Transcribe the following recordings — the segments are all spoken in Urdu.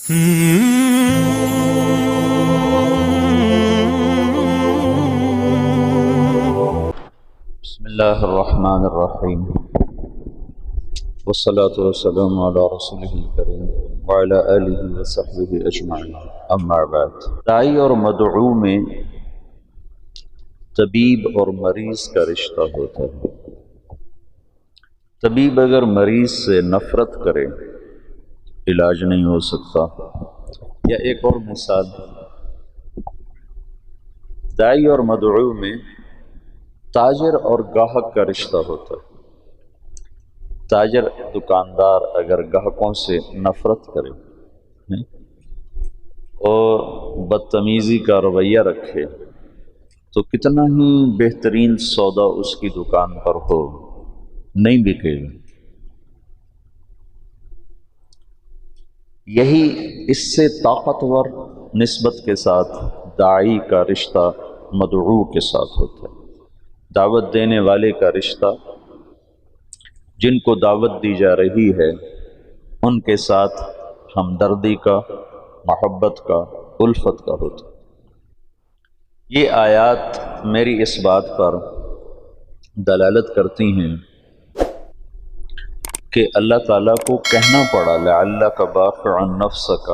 بسم اللہ الرحمن الرحیم والصلاة والسلام علی رسولہ الکریم وعلی آلہ وصحبہ اجمعین، اما بعد۔ داعی اور مدعو میں طبیب اور مریض کا رشتہ ہوتا ہے۔ طبیب اگر مریض سے نفرت کرے علاج نہیں ہو سکتا۔ یا ایک اور مثال، داعی اور مدعو میں تاجر اور گاہک کا رشتہ ہوتا ہے۔ تاجر دکاندار اگر گاہکوں سے نفرت کرے اور بدتمیزی کا رویہ رکھے تو کتنا ہی بہترین سودا اس کی دکان پر ہو، نہیں بکے گا۔ یہی اس سے طاقتور نسبت کے ساتھ داعی کا رشتہ مدعو کے ساتھ ہوتا ہے۔ دعوت دینے والے کا رشتہ، جن کو دعوت دی جا رہی ہے ان کے ساتھ ہمدردی کا، محبت کا، الفت کا ہوتا ہے۔ یہ آیات میری اس بات پر دلالت کرتی ہیں کہ اللہ تعالیٰ کو کہنا پڑا لعلک باخع نفسک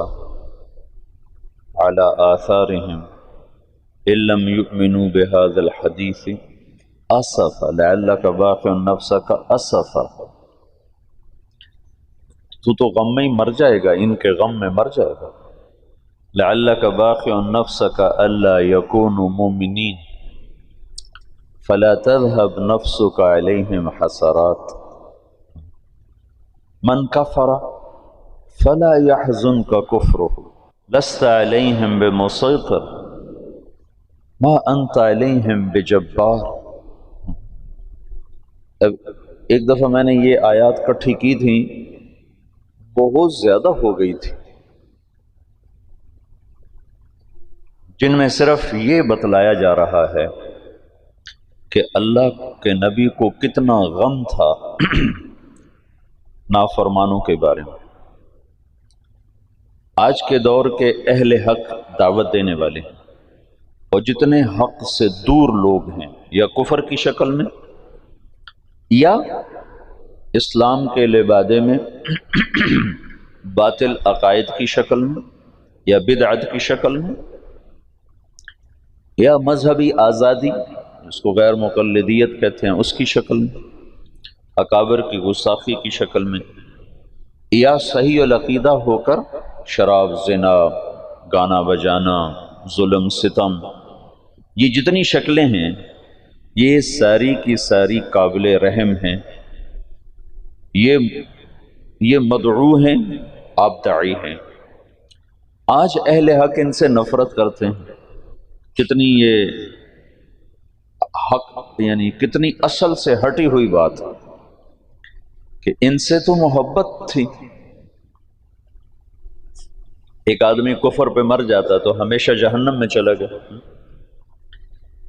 علی آثارہم ان لم یؤمنوا بہذا الحدیث اسفا، لعلک باخع نفسک اسفا، تو غم میں مر جائے گا، ان کے غم میں مر جائے گا۔ لعلک باخع نفسک الا یکونوا مؤمنین فلا تذهب نفسک علیہم حسرات من کفر فلا يحزنک کفرہ لست علیہم بمسیطر ما انت علیہم بجبار۔ ایک دفعہ میں نے یہ آیات کٹھی کی تھی، بہت زیادہ ہو گئی تھی، جن میں صرف یہ بتلایا جا رہا ہے کہ اللہ کے نبی کو کتنا غم تھا نافرمانوں کے بارے میں۔ آج کے دور کے اہل حق دعوت دینے والے اور جتنے حق سے دور لوگ ہیں، یا کفر کی شکل میں یا اسلام کے لبادے میں باطل عقائد کی شکل میں یا بدعت کی شکل میں یا مذہبی آزادی جس کو غیر مقلدیت کہتے ہیں اس کی شکل میں، اکابر کی گستاخی کی شکل میں، یا صحیح العقیدہ ہو کر شراب، زنا، گانا بجانا، ظلم، ستم، یہ جتنی شکلیں ہیں یہ ساری کی ساری قابل رحم ہیں۔ یہ مدعو ہیں، آپ داعی ہیں۔ آج اہل حق ان سے نفرت کرتے ہیں۔ کتنی یہ حق، یعنی کتنی اصل سے ہٹی ہوئی بات کہ ان سے تو محبت تھی۔ ایک آدمی کفر پہ مر جاتا تو ہمیشہ جہنم میں چلا گیا،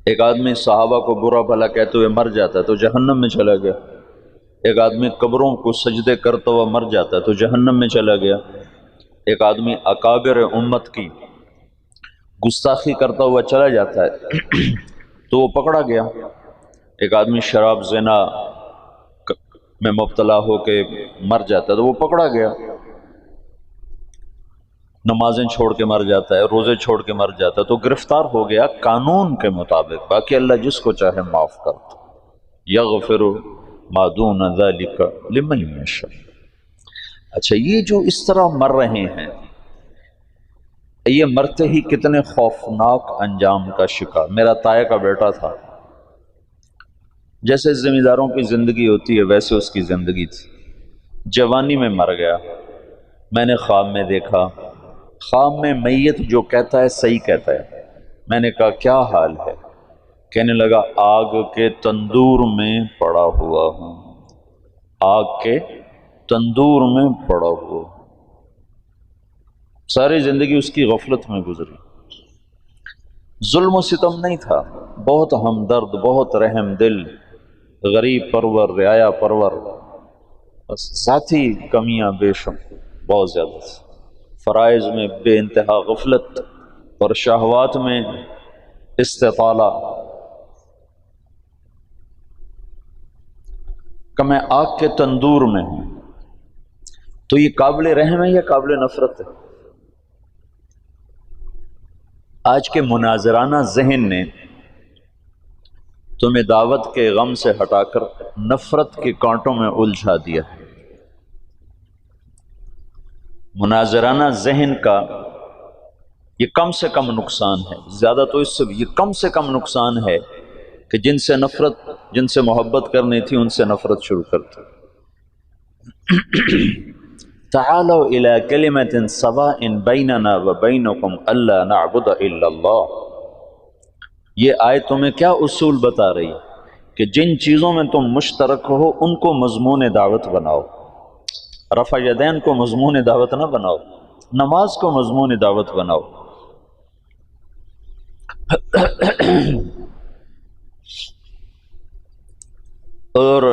ایک آدمی صحابہ کو برا بھلا کہتے ہوئے مر جاتا تو جہنم میں چلا گیا، ایک آدمی قبروں کو سجدے کرتا ہوا مر جاتا تو جہنم میں چلا گیا، ایک آدمی اکابر امت کی گستاخی کرتا ہوا چلا جاتا ہے تو وہ پکڑا گیا، ایک آدمی شراب، زنا میں مبتلا ہو کے مر جاتا ہے تو وہ پکڑا گیا، نمازیں چھوڑ کے مر جاتا ہے، روزے چھوڑ کے مر جاتا ہے تو گرفتار ہو گیا قانون کے مطابق۔ باقی اللہ جس کو چاہے معاف کرتا، یغفر ما دون ذلک لمن یشاء۔ اچھا، یہ جو اس طرح مر رہے ہیں، یہ مرتے ہی کتنے خوفناک انجام کا شکار۔ میرا تایا کا بیٹا تھا، جیسے زمینداروں کی زندگی ہوتی ہے ویسے اس کی زندگی تھی، جوانی میں مر گیا۔ میں نے خواب میں دیکھا، خواب میں میت جو کہتا ہے صحیح کہتا ہے۔ میں نے کہا کیا حال ہے؟ کہنے لگا آگ کے تندور میں پڑا ہوا ہوں، آگ کے تندور میں پڑا ہوا۔ ساری زندگی اس کی غفلت میں گزری، ظلم و ستم نہیں تھا، بہت ہمدرد، بہت رحم دل، غریب پرور، رعایا پرور، بس ذاتی کمیاں بے شمار بہت زیادہ تھی۔ فرائض میں بے انتہا غفلت اور شہوات میں استطالہ کہ میں آگ کے تندور میں ہوں، تو یہ قابل رحم ہے یا قابل نفرت ہے؟ آج کے مناظرانہ ذہن نے تمہیں دعوت کے غم سے ہٹا کر نفرت کے کانٹوں میں الجھا دیا ہے۔ مناظرانہ ذہن کا یہ کم سے کم نقصان ہے، زیادہ تو اس سے یہ کم سے کم نقصان ہے کہ جن سے نفرت، جن سے محبت کرنی تھی ان سے نفرت شروع کرتے۔ تعالوا الى کلمۃ سواء بیننا وبینکم الا نعبد الا اللہ۔ یہ آیت تمہیں کیا اصول بتا رہی کہ جن چیزوں میں تم مشترک ہو ان کو مضمون دعوت بناؤ۔ رفع یدین کو مضمون دعوت نہ بناؤ، نماز کو مضمون دعوت بناؤ۔ اور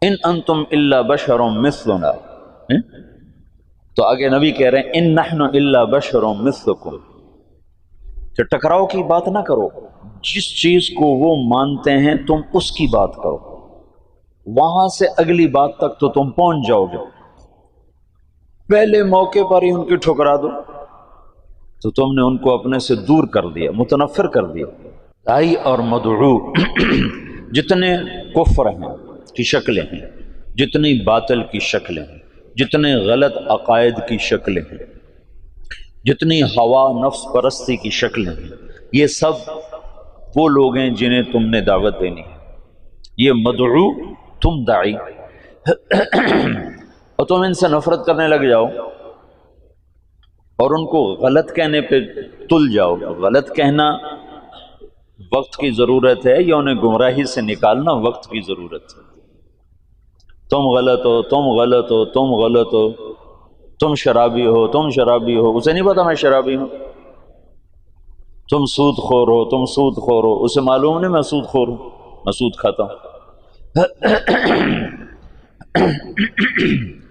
ان انتم الا بشر مثلنا، تو آگے نبی کہہ رہے ہیں ان نحن الا بشر مثلکم، کہ ٹکراؤ کی بات نہ کرو، جس چیز کو وہ مانتے ہیں تم اس کی بات کرو، وہاں سے اگلی بات تک تو تم پہنچ جاؤ گے، پہلے موقع پر ہی ان کی ٹھکرا دو تو تم نے ان کو اپنے سے دور کر دیا، متنفر کر دیا۔ داعی اور مدعو جتنے کفر ہیں کی شکلیں ہیں، جتنی باطل کی شکلیں ہیں، جتنے غلط عقائد کی شکلیں ہیں، جتنی ہوا نفس پرستی کی شکلیں ہیں، یہ سب وہ لوگ ہیں جنہیں تم نے دعوت دینی ہے۔ یہ مدعو، تم داعی، اور تم ان سے نفرت کرنے لگ جاؤ اور ان کو غلط کہنے پہ تل جاؤ۔ غلط کہنا وقت کی ضرورت ہے یا انہیں گمراہی سے نکالنا وقت کی ضرورت ہے؟ تم غلط ہو، تم غلط ہو، تم غلط ہو، تم شرابی ہو، تم شرابی ہو، اسے نہیں پتا میں شرابی ہوں۔ تم سود خور ہو، تم سود خور ہو، اسے معلوم نہیں میں سود خور ہوں، میں سود کھاتا ہوں۔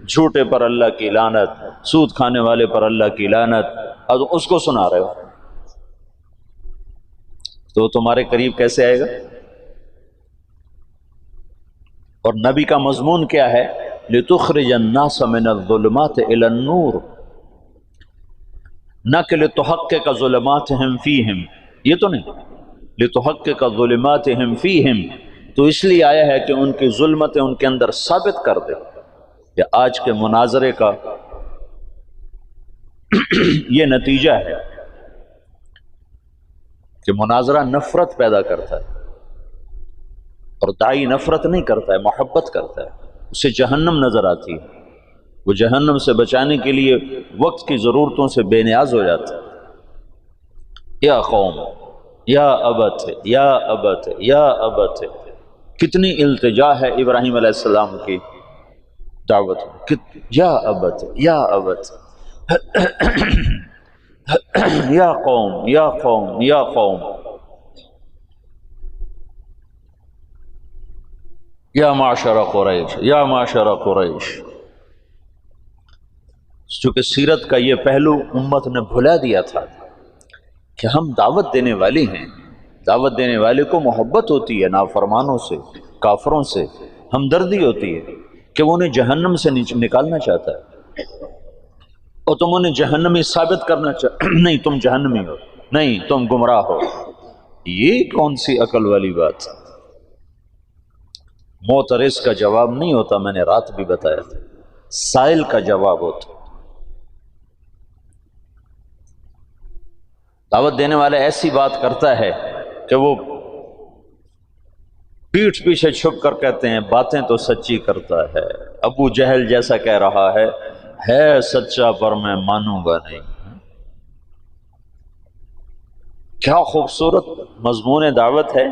جھوٹے پر اللہ کی لعنت، سود کھانے والے پر اللہ کی لعنت، اب اس کو سنا رہے ہو تو تمہارے قریب کیسے آئے گا؟ اور نبی کا مضمون کیا ہے؟ لِتُخْرِجَ النَّاسَ مِنَ الظُّلُمَاتِ إِلَى النُّورِ، نہ کہ لِتُحَقِّقَ ظُلُمَاتِهِمْ فِيهِمْ، یہ تو نہیں، لِتُحَقِّقَ ظُلُمَاتِهِمْ فِيهِمْ، تو اس لیے آیا ہے کہ ان کی ظلمتیں ان کے اندر ثابت کر دے۔ کہ آج کے مناظرے کا یہ نتیجہ ہے کہ مناظرہ نفرت پیدا کرتا ہے، اور داعی نفرت نہیں کرتا ہے، محبت کرتا ہے، اسے جہنم نظر آتی ہے، وہ جہنم سے بچانے کے لیے وقت کی ضرورتوں سے بے نیاز ہو جاتا ہے۔ یا قوم، یا ابت، یا ابت، یا ابت، کتنی التجا ہے ابراہیم علیہ السلام کی دعوت، یا ابت، یا ابت، یا قوم، یا قوم، یا قوم، یا معشر قریش، یا معشر قریش۔ چونکہ سیرت کا یہ پہلو امت نے بھلا دیا تھا کہ ہم دعوت دینے والے ہیں، دعوت دینے والے کو محبت ہوتی ہے نافرمانوں سے، کافروں سے ہمدردی ہوتی ہے کہ وہ انہیں جہنم سے نکالنا چاہتا ہے، اور تم انہیں جہنمی ثابت کرنا نہیں تم جہنمی ہو، نہیں تم گمراہ ہو۔ یہ کون سی عقل والی بات؟ موت اور رزق کا جواب نہیں ہوتا، میں نے رات بھی بتایا تھا، سائل کا جواب ہوتا۔ دعوت دینے والا ایسی بات کرتا ہے کہ وہ پیٹھ پیچھے چھپ کر کہتے ہیں باتیں تو سچی کرتا ہے، ابو جہل جیسا کہہ رہا ہے سچا پر میں مانوں گا نہیں۔ کیا خوبصورت مضمون دعوت ہے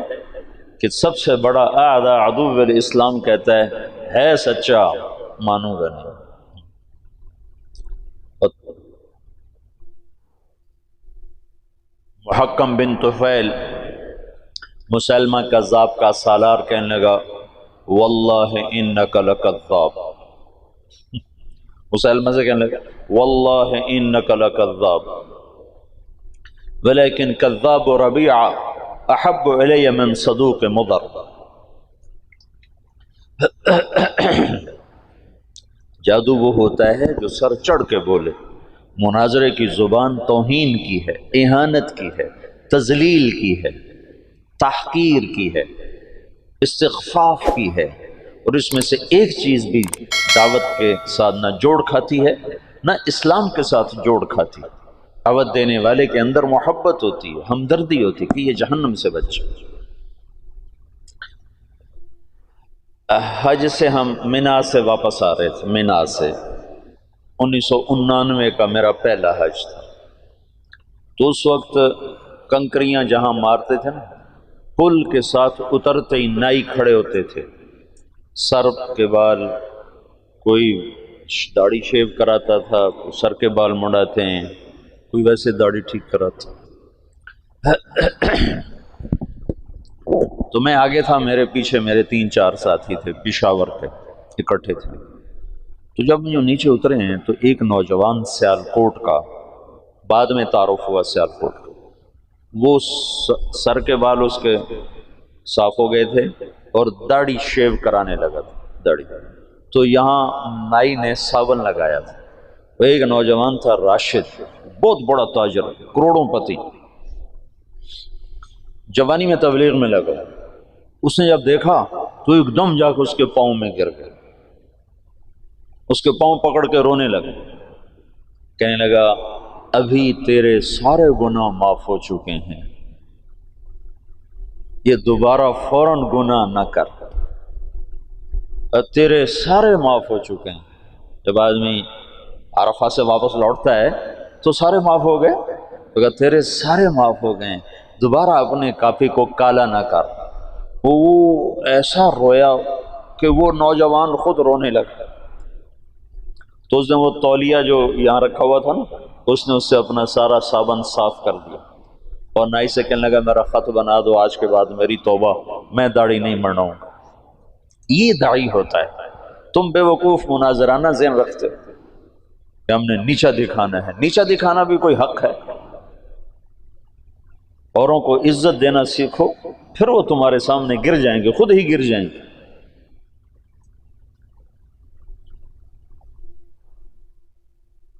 کہ سب سے بڑا اعداء عدو الاسلام کہتا ہے سچا، مانوں گا نہیں۔ محکم بن طفیل مسلمہ کذاب کا سالار کہنے لگا واللہ انک لکذاب، مسلمہ سے کہنے لگا واللہ انک لکذاب ولیکن کذاب ربیعہ احب الی من صدوق مضر. جادو وہ ہوتا ہے جو سر چڑھ کے بولے. مناظرے کی زبان توہین کی ہے، اہانت کی ہے، تذلیل کی ہے، تحقیر کی ہے، استخفاف کی ہے، اور اس میں سے ایک چیز بھی دعوت کے ساتھ نہ جوڑ کھاتی ہے نہ اسلام کے ساتھ جوڑ کھاتی. دعوت دینے والے کے اندر محبت ہوتی ہے، ہمدردی ہوتی ہے کہ یہ جہنم سے بچے. حج سے ہم مینا سے واپس آ رہے تھے. مینا سے 1999 کا میرا پہلا حج تھا. تو اس وقت کنکریاں جہاں مارتے تھے نا، پل کے ساتھ اترتے ہی نائی کھڑے ہوتے تھے، سر کے بال، کوئی داڑھی شیو کراتا تھا، کوئی سر کے بال مڑاتے ہیں، کوئی ویسے داڑھی ٹھیک کراتا. تو میں آگے تھا، میرے پیچھے میرے 3-4 ساتھی تھے پشاور کے، اکٹھے تھے. تو جب جو نیچے اترے ہیں تو ایک نوجوان سیالکوٹ کا، بعد میں تعارف ہوا سیالکوٹ کا، وہ سر کے بال اس کے صاف ہو گئے تھے اور داڑھی شیو کرانے لگا تھا داڑھی. تو یہاں نائی نے صابن لگایا تھا. وہ ایک نوجوان تھا راشد، بہت بڑا تاجر، کروڑوں پتی، جوانی میں تبلیغ میں لگا. اس نے جب دیکھا تو ایک دم جا کے اس کے پاؤں میں گر گیا، اس کے پاؤں پکڑ کے رونے لگا، کہنے لگا ابھی تیرے سارے گناہ معاف ہو چکے ہیں، یہ دوبارہ فوراً گناہ نہ کر، تیرے سارے معاف ہو چکے ہیں. جب آدمی عرفہ سے واپس لوٹتا ہے تو سارے معاف ہو گئے، تو کہا تیرے سارے معاف ہو گئے، دوبارہ اپنے کافی کو کالا نہ کر. وہ ایسا رویا کہ وہ نوجوان خود رونے لگا. تو اس نے وہ تولیہ جو یہاں رکھا ہوا تھا نا، اس نے اس سے اپنا سارا صابن صاف کر دیا اور نائی سے کہنے لگا میرا خط بنا دو، آج کے بعد میری توبہ، میں داڑھی نہیں منڈاؤں گا. یہ داعی ہوتا ہے. تم بے وقوف مناظرانہ ذہن رکھتے ہو کہ ہم نے نیچا دکھانا ہے. نیچا دکھانا بھی کوئی حق ہے؟ اوروں کو عزت دینا سیکھو، پھر وہ تمہارے سامنے گر جائیں گے، خود ہی گر جائیں گے.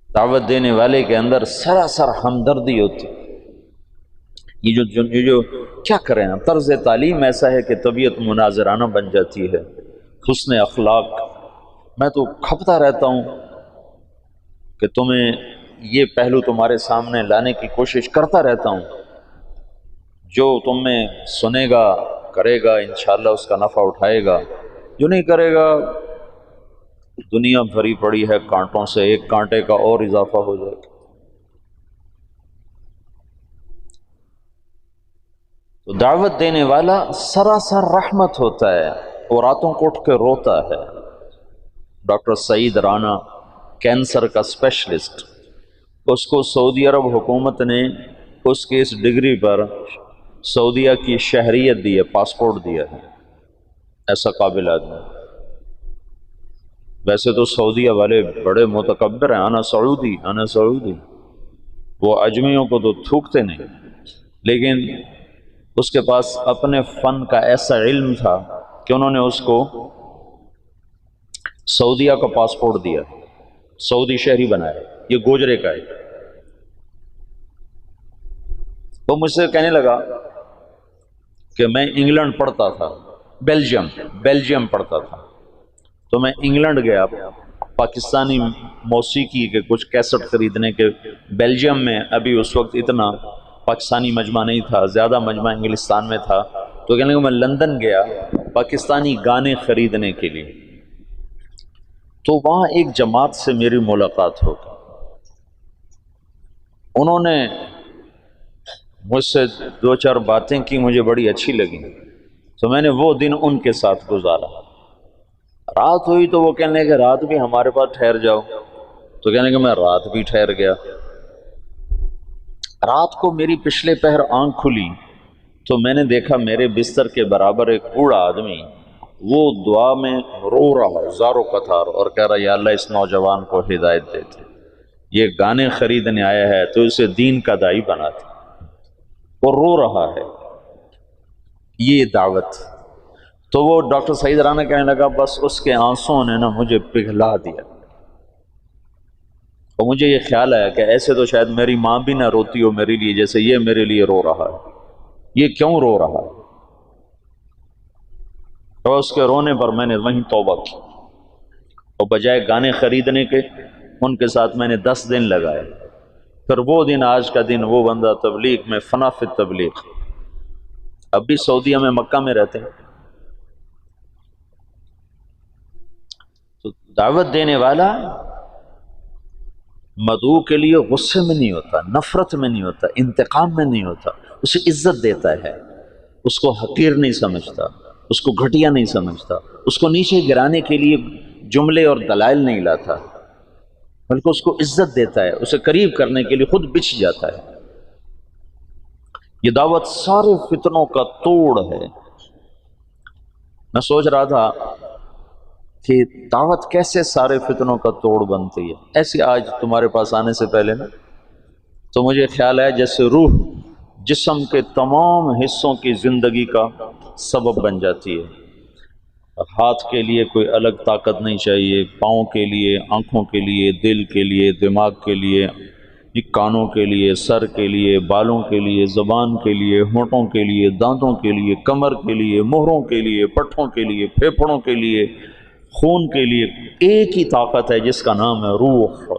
دعوت دینے والے کے اندر سراسر ہمدردی ہوتی. یہ جو کیا کریں، طرز تعلیم ایسا ہے کہ طبیعت مناظرانہ بن جاتی ہے، حسن اخلاق. میں تو کھپتا رہتا ہوں کہ تمہیں یہ پہلو تمہارے سامنے لانے کی کوشش کرتا رہتا ہوں. جو تم میں سنے گا کرے گا، انشاءاللہ اس کا نفع اٹھائے گا. جو نہیں کرے گا، دنیا بھری پڑی ہے کانٹوں سے، ایک کانٹے کا اور اضافہ ہو جائے گا. تو دعوت دینے والا سراسر رحمت ہوتا ہے، اور راتوں کو اٹھ کے روتا ہے. ڈاکٹر سعید رانا، کینسر کا اسپیشلسٹ، اس کو سعودی عرب حکومت نے اس کی اس ڈگری پر سعودیہ کی شہریت دی ہے، پاسپورٹ دیا ہے. ایسا قابل آدمی. ویسے تو سعودیہ والے بڑے متکبر ہیں، انا سعودی انا سعودی، وہ اجمیوں کو تو تھوکتے نہیں، لیکن اس کے پاس اپنے فن کا ایسا علم تھا کہ انہوں نے اس کو سعودیہ کا پاسپورٹ دیا، سعودی شہری بنایا. یہ گوجرے کا ہے. وہ مجھ سے کہنے لگا کہ میں انگلینڈ پڑھتا تھا، بیلجیم پڑھتا تھا. تو میں انگلینڈ گیا پاکستانی موسیقی کے کچھ کیسٹ خریدنے کے. بیلجیم میں ابھی اس وقت اتنا پاکستانی مجمع نہیں تھا، زیادہ مجمع انگلستان میں تھا. تو کہنے لگا میں لندن گیا پاکستانی گانے خریدنے کے لیے. تو وہاں ایک جماعت سے میری ملاقات ہو گئی. انہوں نے مجھ سے 2-4 باتیں کی، مجھے بڑی اچھی لگیں. تو میں نے وہ دن ان کے ساتھ گزارا. رات ہوئی تو وہ کہنے لگے رات بھی ہمارے پاس ٹھہر جاؤ. تو کہنے لگے میں رات بھی ٹھہر گیا. رات کو میری پچھلے پہر آنکھ کھلی تو میں نے دیکھا میرے بستر کے برابر ایک بوڑھا آدمی وہ دعا میں رو رہا زارو قطار اور کہہ رہا یا اللہ اس نوجوان کو ہدایت دیتے، یہ گانے خریدنے آیا ہے تو اسے دین کا داعی بناتے، اور رو رہا ہے، یہ دعوت۔ تو وہ ڈاکٹر سعید رانا کہنے لگا بس اس کے آنسوں نے نا مجھے پگھلا دیا، اور مجھے یہ خیال آیا کہ ایسے تو شاید میری ماں بھی نہ روتی ہو میرے لیے جیسے یہ میرے لیے رو رہا ہے، یہ کیوں رو رہا ہے؟ تو اس کے رونے پر میں نے وہیں توبہ کی، اور بجائے گانے خریدنے کے ان کے ساتھ میں نے 10 دن لگائے۔ پھر وہ دن آج کا دن، وہ بندہ تبلیغ میں فنا فی تبلیغ، اب بھی سعودیہ میں مکہ میں رہتے ہیں۔ تو دعوت دینے والا مدعو کے لیے غصے میں نہیں ہوتا، نفرت میں نہیں ہوتا، انتقام میں نہیں ہوتا، اسے عزت دیتا ہے، اس کو حقیر نہیں سمجھتا، اس کو گھٹیا نہیں سمجھتا، اس کو نیچے گرانے کے لیے جملے اور دلائل نہیں لاتا، بلکہ اس کو عزت دیتا ہے، اسے قریب کرنے کے لیے خود بچھ جاتا ہے۔ یہ دعوت سارے فتنوں کا توڑ ہے۔ میں سوچ رہا تھا کہ دعوت کیسے سارے فتنوں کا توڑ بنتی ہے۔ ایسے آج تمہارے پاس آنے سے پہلے نا تو مجھے خیال ہے جیسے روح جسم کے تمام حصوں کی زندگی کا سبب بن جاتی ہے۔ ہاتھ کے لیے کوئی الگ طاقت نہیں چاہیے، پاؤں کے لیے، آنکھوں کے لیے، دل کے لیے، دماغ کے لیے، کانوں کے لیے، سر کے لیے، بالوں کے لیے، زبان کے لیے، ہونٹوں کے لیے، دانتوں کے لیے، کمر کے لیے، مہروں کے لیے، پٹھوں کے لیے، پھیپھڑوں کے لیے، خون کے لیے۔ ایک ہی طاقت ہے جس کا نام ہے روح۔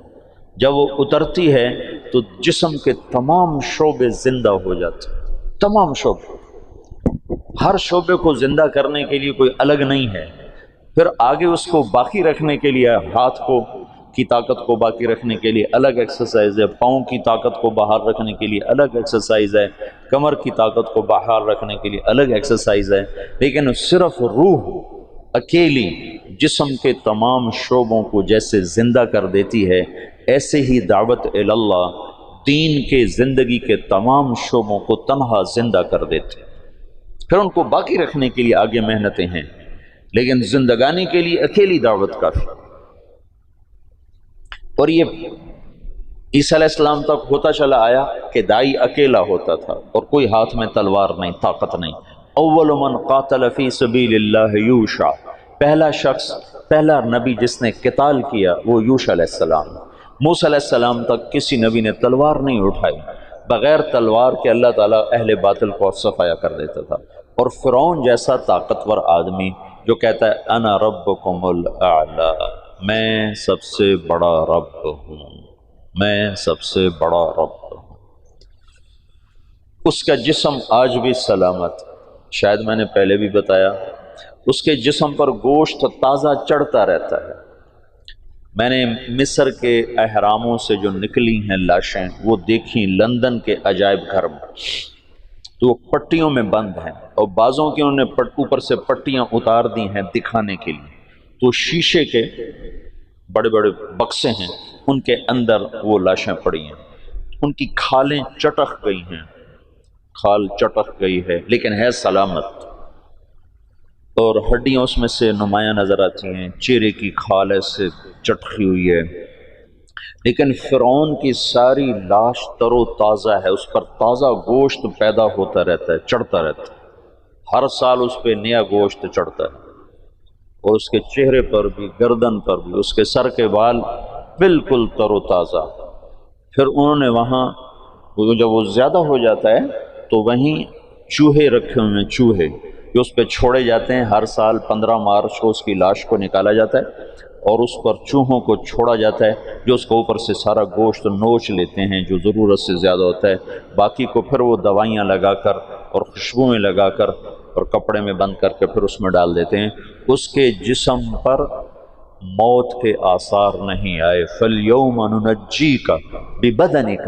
جب وہ اترتی ہے تو جسم کے تمام شعبے زندہ ہو جاتے ہیں، تمام شعبے۔ ہر شعبے کو زندہ کرنے کے لیے کوئی الگ نہیں ہے۔ پھر آگے اس کو باقی رکھنے کے لیے ہاتھ کی طاقت کو باقی رکھنے کے لیے الگ ایکسرسائز ہے، پاؤں کی طاقت کو باہر رکھنے کے لیے الگ ایکسرسائز ہے، کمر کی طاقت کو باہر رکھنے کے لیے الگ ایکسرسائز ہے، لیکن صرف روح اکیلی جسم کے تمام شعبوں کو جیسے زندہ کر دیتی ہے، ایسے ہی دعوت اللہ دین کے زندگی کے تمام شعبوں کو تنہا زندہ کر دیتے۔ پھر ان کو باقی رکھنے کے لیے آگے محنتیں ہیں، لیکن زندگانی کے لیے اکیلی دعوت کافی۔ اور یہ عیسیٰ علیہ السلام تک ہوتا چلا آیا کہ دائی اکیلا ہوتا تھا اور کوئی ہاتھ میں تلوار نہیں، طاقت نہیں۔ اول من قاتل فی سبیل اللہ یوشع، پہلا شخص، پہلا نبی جس نے قتال کیا وہ یوشع علیہ السلام۔ موسیٰ علیہ السلام تک کسی نبی نے تلوار نہیں اٹھائی، بغیر تلوار کے اللہ تعالیٰ اہل باطل کو صفایا کر دیتا تھا۔ اور فرعون جیسا طاقتور آدمی جو کہتا ہے انا ربکم الاعلی، میں سب سے بڑا رب ہوں، میں سب سے بڑا رب ہوں، اس کا جسم آج بھی سلامت، شاید میں نے پہلے بھی بتایا، اس کے جسم پر گوشت تازہ چڑھتا رہتا ہے۔ میں نے مصر کے اہراموں سے جو نکلی ہیں لاشیں وہ دیکھیں لندن کے عجائب گھر میں، تو وہ پٹیوں میں بند ہیں، اور بعضوں کی انہوں نے اوپر سے پٹیاں اتار دی ہیں دکھانے کے لیے، تو شیشے کے بڑے بڑے بکسے ہیں، ان کے اندر وہ لاشیں پڑی ہیں، ان کی کھالیں چٹک گئی ہیں، کھال چٹک گئی ہے لیکن ہے سلامت، اور ہڈیاں اس میں سے نمایاں نظر آتی ہیں، چہرے کی کھال ایسے چٹکی ہوئی ہے، لیکن فرعون کی ساری لاش تر و تازہ ہے، اس پر تازہ گوشت پیدا ہوتا رہتا ہے، چڑھتا رہتا ہے، ہر سال اس پہ نیا گوشت چڑھتا ہے، اور اس کے چہرے پر بھی، گردن پر بھی، اس کے سر کے بال بالکل تر و تازہ۔ پھر انہوں نے وہاں جب وہ زیادہ ہو جاتا ہے تو وہیں چوہے رکھے ہوئے ہیں، چوہے جو اس پہ چھوڑے جاتے ہیں، ہر سال 15 مارچ کو اس کی لاش کو نکالا جاتا ہے اور اس پر چوہوں کو چھوڑا جاتا ہے جو اس کو اوپر سے سارا گوشت نوچ لیتے ہیں جو ضرورت سے زیادہ ہوتا ہے، باقی کو پھر وہ دوائیاں لگا کر اور خوشبوئیں لگا کر اور کپڑے میں بند کر کے پھر اس میں ڈال دیتے ہیں۔ اس کے جسم پر موت کے آثار نہیں آئے۔ فَالْيَوْمَ نُنَجِّيكَ بِبَدَنِكَ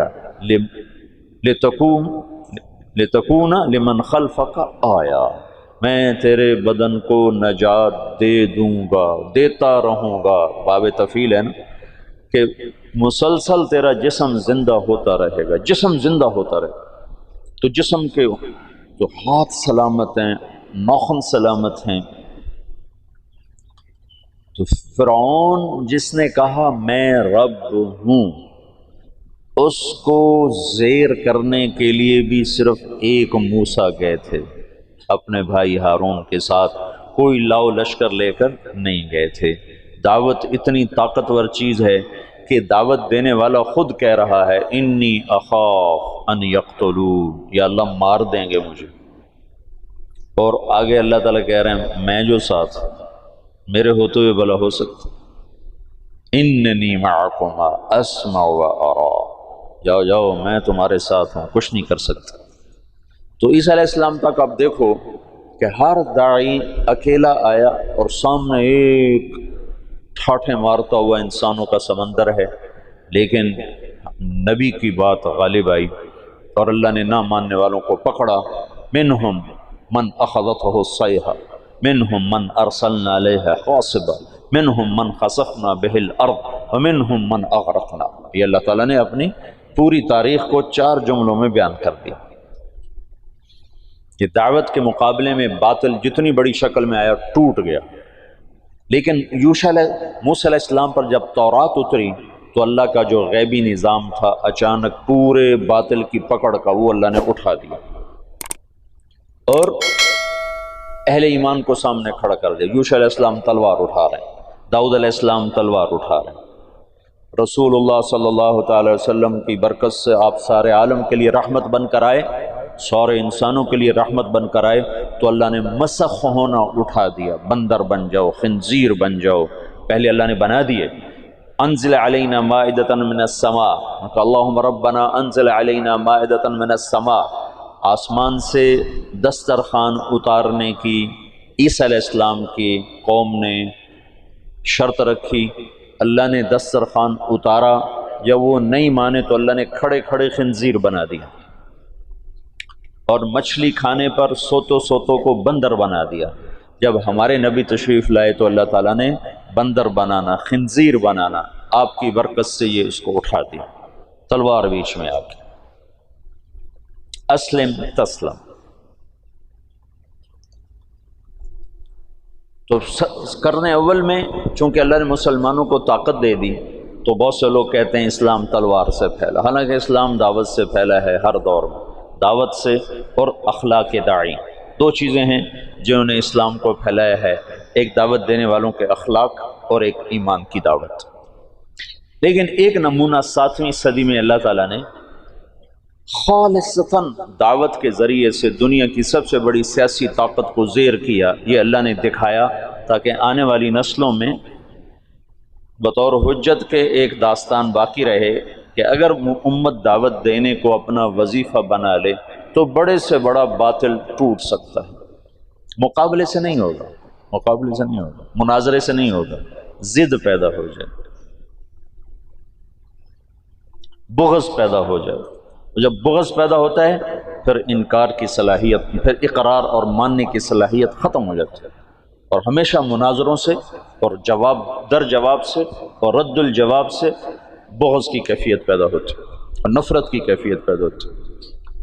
لِتَكُونَ لِمَنْ خَلْفَكَ آیَةً، میں تیرے بدن کو نجات دے دوں گا، دیتا رہوں گا، باب تفیل ہے نا، کہ مسلسل تیرا جسم زندہ ہوتا رہے گا، جسم زندہ ہوتا رہے گا۔ تو جسم کے جو ہاتھ سلامت ہیں، ناخن سلامت ہیں، تو فرعون جس نے کہا میں رب ہوں، اس کو زیر کرنے کے لیے بھی صرف ایک موسیٰ گئے تھے اپنے بھائی ہارون کے ساتھ، کوئی لاؤ لشکر لے کر نہیں گئے تھے۔ دعوت اتنی طاقتور چیز ہے کہ دعوت دینے والا خود کہہ رہا ہے انی اخاف ان یقتلون، یا اللہ مار دیں گے مجھے، اور آگے اللہ تعالیٰ کہہ رہے ہیں میں جو ساتھ میرے ہوتے ہوئے بھلا ہو سکتا، اننی معکما اسمع و ارا، جاؤ جاؤ میں تمہارے ساتھ ہوں، کچھ نہیں کر سکتا۔ تو عیسیٰ علیہ السلام تک آپ دیکھو کہ ہر داعی اکیلا آیا اور سامنے ایک ٹھاٹھے مارتا ہوا انسانوں کا سمندر ہے، لیکن نبی کی بات غالب آئی اور اللہ نے نہ ماننے والوں کو پکڑا۔ منہم من اخذتہ الصیحہ منہم من ارسلنا علیہ حاصبا منہم من خسفنا بہ الارض ومنہم من اغرقنا۔ یہ اللہ تعالیٰ نے اپنی پوری تاریخ کو 4 جملوں میں بیان کر دیا کہ دعوت کے مقابلے میں باطل جتنی بڑی شکل میں آیا ٹوٹ گیا، لیکن موسیٰ علیہ السلام پر جب تورات اتری تو اللہ کا جو غیبی نظام تھا اچانک پورے باطل کی پکڑ کا وہ اللہ نے اٹھا دیا اور اہل ایمان کو سامنے کھڑا کر دیا۔ موسیٰ علیہ السلام تلوار اٹھا رہے ہیں، داؤد علیہ السلام تلوار اٹھا رہے ہیں، رسول اللہ صلی اللہ تعالی وسلم کی برکت سے آپ سارے عالم کے لیے رحمت بن کر آئے، سارے انسانوں کے لیے رحمت بن کر آئے، تو اللہ نے مسخ ہونا اٹھا دیا، بندر بن جاؤ، خنزیر بن جاؤ، پہلے اللہ نے بنا دیے۔ انزل علینا مائدۃ من السماء، اللہم ربنا انزل علینا مائدۃ من السماء، آسمان سے دسترخوان اتارنے کی عیسیٰ علیہ السلام کی قوم نے شرط رکھی، اللہ نے دسترخوان اتارا، جب وہ نہیں مانے تو اللہ نے کھڑے کھڑے خنزیر بنا دیا، اور مچھلی کھانے پر سوتو سوتو کو بندر بنا دیا۔ جب ہمارے نبی تشریف لائے تو اللہ تعالیٰ نے بندر بنانا، خنزیر بنانا، آپ کی برکت سے یہ اس کو اٹھا دیا، تلوار بیچ میں آ گئی۔ اسلم تسلم۔ تو کرنے اول میں چونکہ اللہ نے مسلمانوں کو طاقت دے دی تو بہت سے لوگ کہتے ہیں اسلام تلوار سے پھیلا، حالانکہ اسلام دعوت سے پھیلا ہے، ہر دور میں دعوت سے اور اخلاق داعی، 2 چیزیں ہیں جنہوں نے اسلام کو پھیلایا ہے، ایک دعوت دینے والوں کے اخلاق اور ایک ایمان کی دعوت۔ لیکن ایک نمونہ 7ویں صدی میں اللہ تعالیٰ نے خالصتاً دعوت کے ذریعے سے دنیا کی سب سے بڑی سیاسی طاقت کو زیر کیا، یہ اللہ نے دکھایا تاکہ آنے والی نسلوں میں بطور حجت کے ایک داستان باقی رہے کہ اگر امت دعوت دینے کو اپنا وظیفہ بنا لے تو بڑے سے بڑا باطل ٹوٹ سکتا ہے، مقابلے سے نہیں ہوگا، مقابلے سے نہیں ہوگا، مناظرے سے نہیں ہوگا، ضد پیدا ہو جائے، بغض پیدا ہو جائے، جب بغض پیدا ہوتا ہے پھر انکار کی صلاحیت، پھر اقرار اور ماننے کی صلاحیت ختم ہو جاتی ہے، اور ہمیشہ مناظروں سے اور جواب در جواب سے اور رد الجواب سے بغض کی کیفیت پیدا ہوتی ہے اور نفرت کی کیفیت پیدا ہوتی ہے۔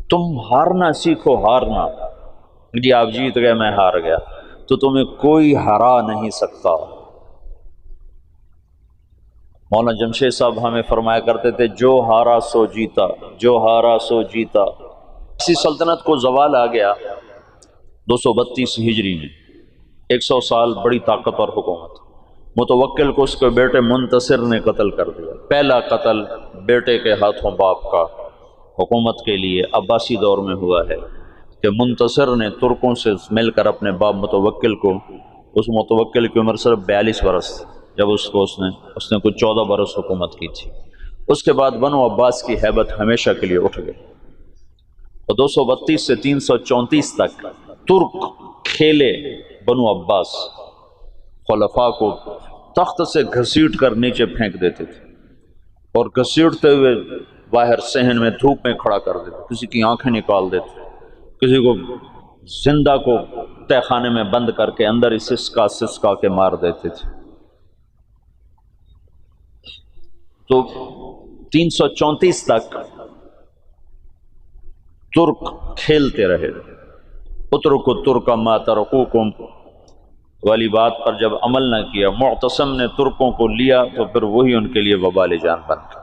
تم ہارنا سیکھو، ہارنا، جی آپ جیت گئے میں ہار گیا، تو تمہیں کوئی ہرا نہیں سکتا۔ مولانا جمشید صاحب ہمیں فرمایا کرتے تھے جو ہارا سو جیتا، جو ہارا سو جیتا۔ اسی سلطنت کو زوال آ گیا 232 ہجری میں، 100 سال بڑی طاقتور حکومت، متوکل کو اس کے بیٹے منتصر نے قتل کر دیا، پہلا قتل بیٹے کے ہاتھوں باپ کا حکومت کے لیے عباسی دور میں ہوا ہے کہ منتصر نے ترکوں سے مل کر اپنے باپ متوکل کو، اس متوکل کی عمر صرف 42 برس تھی جب اس نے کچھ 14 برس حکومت کی تھی، اس کے بعد بنو عباس کی ہیبت ہمیشہ کے لیے اٹھ گئی، اور 232 سے 334 تک ترک کھیلے بنو عباس، خلفاء کو تخت سے گھسیٹ کر نیچے پھینک دیتے تھے اور گھسیٹتے ہوئے باہر صحن میں دھوپ میں کھڑا کر دیتے، کسی کی آنکھیں نکال دیتے، کسی کو زندہ کو تہ خانے میں بند کر کے اندر ہی سسکا کے مار دیتے تھے۔ تو 334 تک ترک کھیلتے رہے، اترکوا ترک ما ترکوکم، والی بات پر جب عمل نہ کیا، معتصم نے ترکوں کو لیا تو پھر وہی ان کے لیے وبال جان بن گیا۔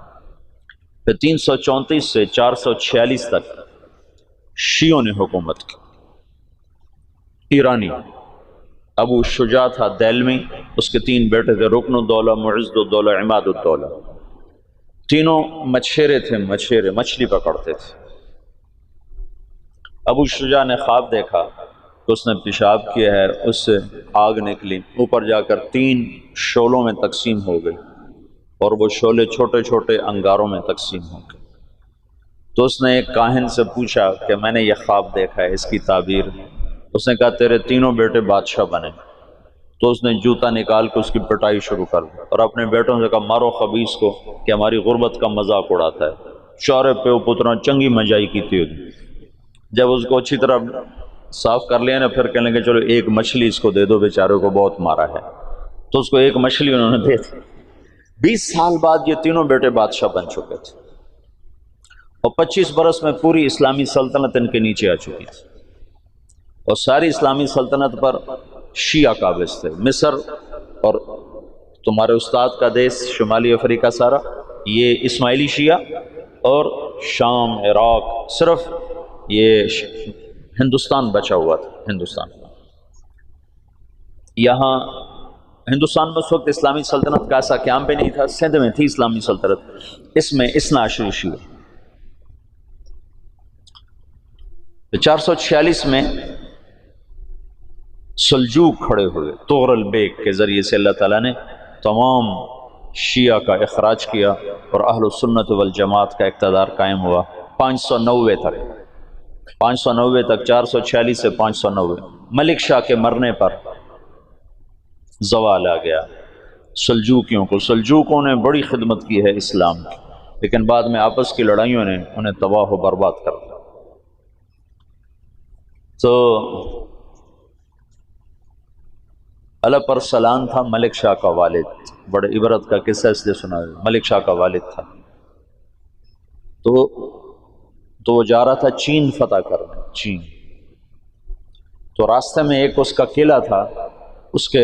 پھر 334 سے 446 تک شیعوں نے حکومت کی۔ ایرانی ابو شجاع تھا دہلوی، اس کے 3 بیٹے تھے، رکن الدولہ، معز الدولہ، عماد الدولہ۔ تینوں مچھیرے تھے، مچھلی پکڑتے تھے۔ ابو شجاع نے خواب دیکھا کہ اس نے پیشاب کیا ہے، اس سے آگ نکلی، اوپر جا کر 3 شعلوں میں تقسیم ہو گئی، اور وہ شعلے چھوٹے چھوٹے انگاروں میں تقسیم ہو گئے۔ تو اس نے ایک کاہن سے پوچھا کہ میں نے یہ خواب دیکھا ہے، اس کی تعبیر۔ اس نے کہا تیرے 3 بیٹے بادشاہ بنے۔ تو اس نے جوتا نکال کے اس کی پٹائی شروع کر دی، اور اپنے بیٹوں سے کہا مارو خبیث کو کہ ہماری غربت کا مذاق اڑاتا ہے۔ چارے پیو پترا چنگی مجائی کی تھی۔ جب اس کو اچھی طرح صاف کر لیا نا، پھر کہنے لگے چلو ایک مچھلی اس کو دے دو، بیچارے کو بہت مارا ہے۔ تو اس کو ایک مچھلی انہوں نے دے دی۔ 20 سال بعد یہ 3 بیٹے بادشاہ بن چکے تھے، اور 25 برس میں پوری اسلامی سلطنت ان کے نیچے آ چکی تھی، اور ساری اسلامی سلطنت پر شیعہ قابض تھے۔ مصر اور تمہارے استاد کا دیش شمالی افریقہ سارا یہ اسماعیلی شیعہ، اور شام، عراق، صرف یہ ہندوستان بچا ہوا تھا۔ ہندوستان یہاں ہندوستان میں اس وقت اسلامی سلطنت کا ایسا قیام بھی نہیں تھا۔ سندھ میں تھی اسلامی سلطنت، اس میں 12 شیعہ۔ 446 میں سلجوق کھڑے ہوئے، طغرل بیگ کے ذریعے سے اللہ تعالیٰ نے تمام شیعہ کا اخراج کیا، اور اہل السنت والجماعت کا اقتدار قائم ہوا 590 تک۔ 590 تک، 446 سے 590۔ ملک شاہ کے مرنے پر زوال آ گیا سلجوقیوں کو۔ سلجوقوں نے بڑی خدمت کی ہے اسلام کی، لیکن بعد میں آپس کی لڑائیوں نے انہیں تباہ و برباد کر دیا۔ تو علپ ارسلان تھا ملک شاہ کا والد، بڑے عبرت کا قصہ اس لیے سنا ہے، ملک شاہ کا والد تھا۔ تو وہ جا رہا تھا چین فتح کرنے، چین۔ تو راستے میں ایک اس کا قلعہ تھا، اس کے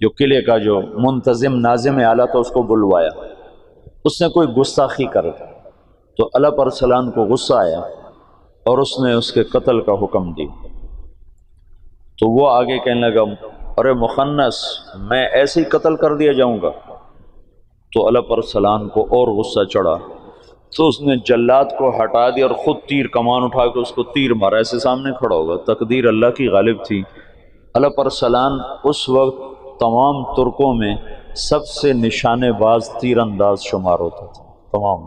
جو قلعے کا جو منتظم ناظم اعلیٰ تھا اس کو بلوایا، اس نے کوئی گستاخی کر دی، تو علپ ارسلان کو غصہ آیا اور اس نے اس کے قتل کا حکم دی۔ تو وہ آگے کہنے لگا ارے مخنث، میں ایسے ہی قتل کر دیا جاؤں گا؟ تو علپ ارسلان کو اور غصہ چڑھا، تو اس نے جلاد کو ہٹا دیا اور خود تیر کمان اٹھا کے اس کو تیر مارا، ایسے سامنے کھڑا ہوگا۔ تقدیر اللہ کی غالب تھی۔ علپ ارسلان اس وقت تمام ترکوں میں سب سے نشانے باز تیر انداز شمار ہوتا تھا تمام،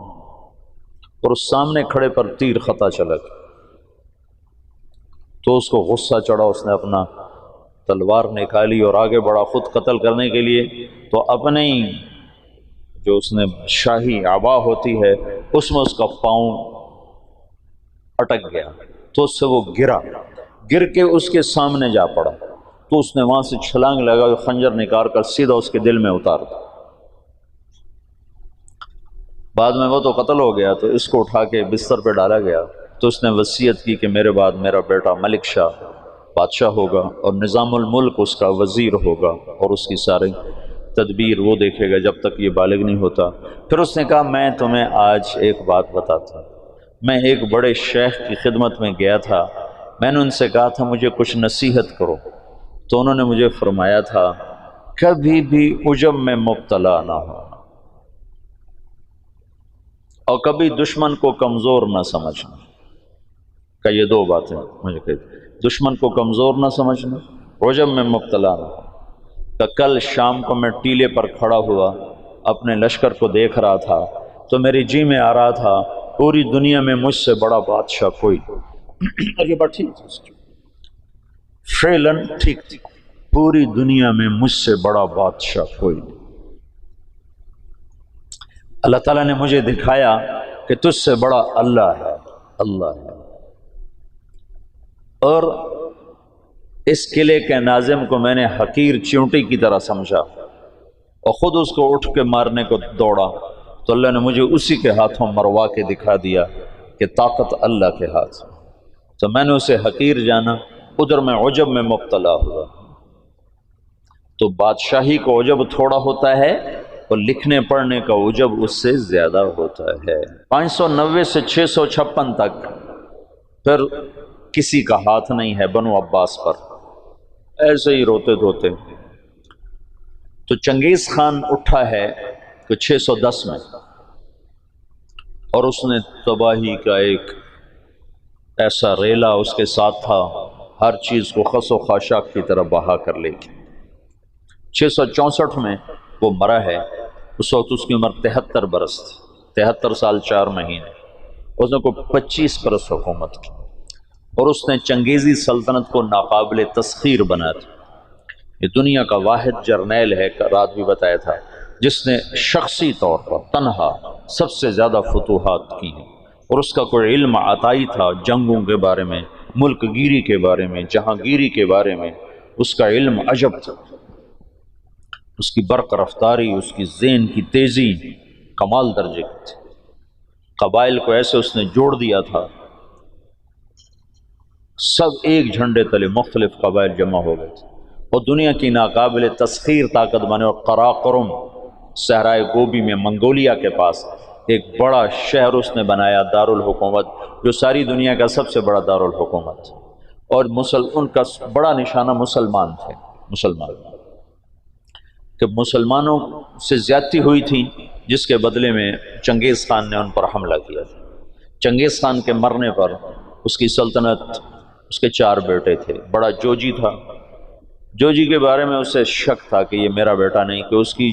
اور اس سامنے کھڑے پر تیر خطا چلا گیا۔ تو اس کو غصہ چڑھا، اس نے اپنا تلوار نکالی اور آگے بڑھا خود قتل کرنے کے لیے۔ تو اپنے ہی جو اس نے شاہی عبا ہوتی ہے اس میں اس کا پاؤں اٹک گیا، تو اس سے وہ گر کے اس کے سامنے جا پڑا۔ تو اس نے وہاں سے چھلانگ لگا، خنجر نکال کر سیدھا اس کے دل میں اتار دیا۔ بعد میں وہ تو قتل ہو گیا، تو اس کو اٹھا کے بستر پہ ڈالا گیا۔ تو اس نے وصیت کی کہ میرے بعد میرا بیٹا ملک شاہ بادشاہ ہوگا، اور نظام الملک اس کا وزیر ہوگا، اور اس کی ساری تدبیر وہ دیکھے گا جب تک یہ بالغ نہیں ہوتا۔ پھر اس نے کہا میں تمہیں آج ایک بات بتاتا ہوں۔ میں ایک بڑے شیخ کی خدمت میں گیا تھا، میں نے ان سے کہا تھا مجھے کچھ نصیحت کرو، تو انہوں نے مجھے فرمایا تھا کبھی بھی عجب میں مبتلا نہ ہو، اور کبھی دشمن کو کمزور نہ سمجھنا۔ کہ یہ 2 باتیں مجھے کہتی، دشمن کو کمزور نہ سمجھنا، عجب میں مبتلا نہ ہو۔ کہ کل شام کو میں ٹیلے پر کھڑا ہوا، اپنے لشکر کو دیکھ رہا تھا، تو میری جی میں آ رہا تھا پوری دنیا میں مجھ سے بڑا بادشاہ کوئی اور یہ بات ٹھیک تھی، فعلاً ٹھیک تھی، پوری دنیا میں مجھ سے بڑا بادشاہ کوئی نہیں۔ اللہ تعالیٰ نے مجھے دکھایا کہ تجھ سے بڑا اللہ ہے، اللہ ہے۔ اور اس قلعے کے ناظم کو میں نے حقیر چیونٹی کی طرح سمجھا، اور خود اس کو اٹھ کے مارنے کو دوڑا، تو اللہ نے مجھے اسی کے ہاتھوں مروا کے دکھا دیا کہ طاقت اللہ کے ہاتھ، تو میں نے اسے حقیر جانا، ادھر میں عجب میں مبتلا ہوا۔ تو بادشاہی کا عجب تھوڑا ہوتا ہے اور لکھنے پڑھنے کا عجب اس سے زیادہ ہوتا ہے۔ 590 سے 656 تک پھر کسی کا ہاتھ نہیں ہے بنو عباس پر، ایسے ہی روتے دھوتے۔ تو چنگیز خان اٹھا ہے کہ 610 میں، اور اس نے تباہی کا ایک ایسا ریلا اس کے ساتھ تھا، ہر چیز کو خس و خاشاک کی طرح بہا کر لے گی۔ 664 میں وہ مرا ہے، اس وقت اس کی عمر 73 برس تھی، 73 سال 4 مہینے۔ اس نے کوئی 25 برس حکومت کی، اور اس نے چنگیزی سلطنت کو ناقابل تسخیر بنا دیا۔ یہ دنیا کا واحد جرنیل ہے، رات بھی بتایا تھا، جس نے شخصی طور پر تنہا سب سے زیادہ فتوحات کی ہیں، اور اس کا کوئی علم عطائی تھا جنگوں کے بارے میں، ملک گیری کے بارے میں، جہاں گیری کے بارے میں، اس کا علم عجب تھا۔ اس کی برق رفتاری، اس کی ذہن کی تیزی کمال درجے کی تھی۔ قبائل کو ایسے اس نے جوڑ دیا تھا، سب ایک جھنڈے تلے مختلف قبائل جمع ہو گئے تھے، اور دنیا کی ناقابل تسخیر طاقت بنے۔ اور قراقرم صحرائے گوبی میں منگولیا کے پاس ایک بڑا شہر اس نے بنایا، دارالحکومت، جو ساری دنیا کا سب سے بڑا دارالحکومت، اور ان کا بڑا نشانہ مسلمان تھے، مسلمان، کہ مسلمانوں سے زیادتی ہوئی تھی، جس کے بدلے میں چنگیز خان نے ان پر حملہ کیا تھا۔ چنگیز خان کے مرنے پر اس کی سلطنت، اس کے 4 بیٹے تھے، بڑا جوجی تھا۔ جوجی کے بارے میں اسے شک تھا کہ یہ میرا بیٹا نہیں، کہ اس کی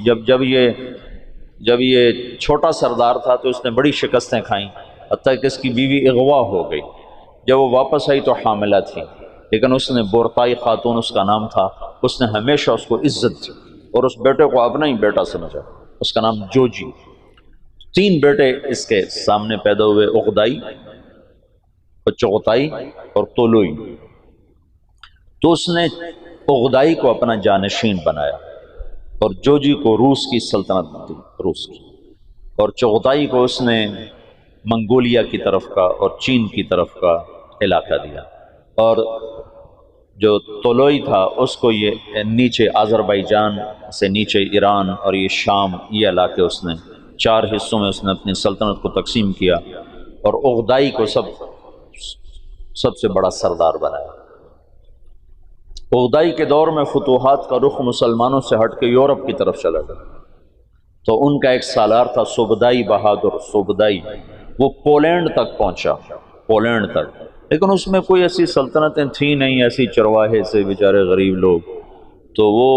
جب یہ چھوٹا سردار تھا تو اس نے بڑی شکستیں کھائیں، حتیٰ کہ اس کی بیوی اغوا ہو گئی۔ جب وہ واپس آئی تو حاملہ تھی، لیکن اس نے بورتائی خاتون اس کا نام تھا، اس نے ہمیشہ اس کو عزت دی اور اس بیٹے کو اپنا ہی بیٹا سمجھا، اس کا نام جوجی۔ 3 بیٹے اس کے سامنے پیدا ہوئے، اغدائی اور چغتائی اور طولوئی۔ تو اس نے اغدائی کو اپنا جانشین بنایا، اور جوجی کو روس کی سلطنت دی، روس کی، اور چغتائی کو اس نے منگولیا کی طرف کا اور چین کی طرف کا علاقہ دیا، اور جو طولوئی تھا اس کو یہ نیچے آذربائیجان سے نیچے ایران اور یہ شام، یہ علاقے اس نے 4 حصوں میں اس نے اپنی سلطنت کو تقسیم کیا، اور اغدائی کو سب سے بڑا سردار بنایا۔ اغدائی کے دور میں فتوحات کا رخ مسلمانوں سے ہٹ کے یورپ کی طرف چلا گیا، تو ان کا ایک سالار تھا سوبدائی بہادر، سوبدائی، وہ پولینڈ تک پہنچا، پولینڈ تک، لیکن اس میں کوئی ایسی سلطنتیں تھیں نہیں، ایسی چرواہے سے بیچارے غریب لوگ، تو وہ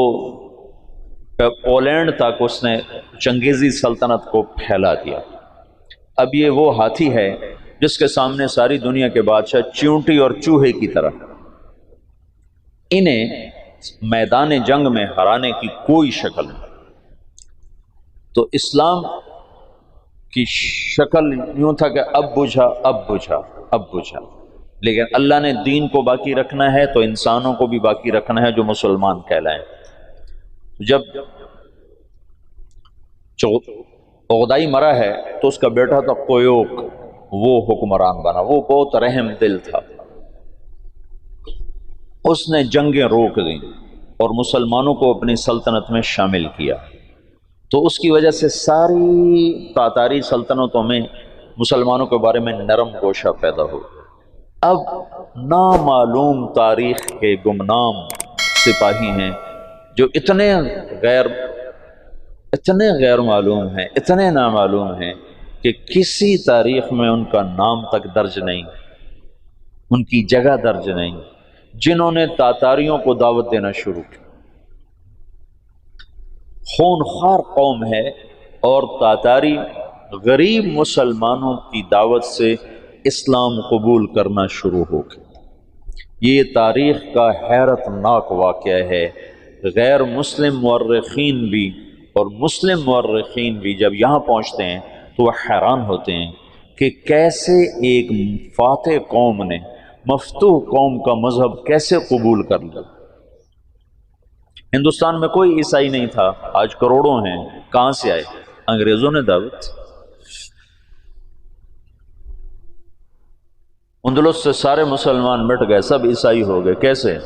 پولینڈ تک اس نے چنگیزی سلطنت کو پھیلا دیا۔ اب یہ وہ ہاتھی ہے جس کے سامنے ساری دنیا کے بادشاہ چیونٹی اور چوہے کی طرح، انہیں میدان جنگ میں ہرانے کی کوئی شکل نہیں۔ تو اسلام کی شکل یوں تھا کہ اب بجھا، اب بجھا، اب بجھا، لیکن اللہ نے دین کو باقی رکھنا ہے تو انسانوں کو بھی باقی رکھنا ہے جو مسلمان کہلائیں۔ جب اغدائی مرا ہے تو اس کا بیٹا تھا قیوق، وہ حکمران بنا، وہ بہت رحم دل تھا، اس نے جنگیں روک دیں اور مسلمانوں کو اپنی سلطنت میں شامل کیا، تو اس کی وجہ سے ساری تاتاری سلطنتوں میں مسلمانوں کے بارے میں نرم گوشہ پیدا ہو۔ اب نامعلوم تاریخ کے گمنام سپاہی ہیں جو اتنے غیر معلوم ہیں، اتنے نامعلوم ہیں کہ کسی تاریخ میں ان کا نام تک درج نہیں، ان کی جگہ درج نہیں، جنہوں نے تاتاریوں کو دعوت دینا شروع کی۔ خونخوار قوم ہے، اور تاتاری غریب مسلمانوں کی دعوت سے اسلام قبول کرنا شروع ہو گئے۔ یہ تاریخ کا حیرت ناک واقعہ ہے۔ غیر مسلم مورخین بھی اور مسلم مورخین بھی جب یہاں پہنچتے ہیں تو وہ حیران ہوتے ہیں کہ کیسے ایک فاتح قوم نے مفتوح قوم کا مذہب کیسے قبول کر لیا۔ ہندوستان میں کوئی عیسائی نہیں تھا، آج کروڑوں ہیں، کہاں سے آئے؟ انگریزوں نے دعوت۔ اندلس سے سارے مسلمان مٹ گئے، سب عیسائی ہو گئے، کیسے؟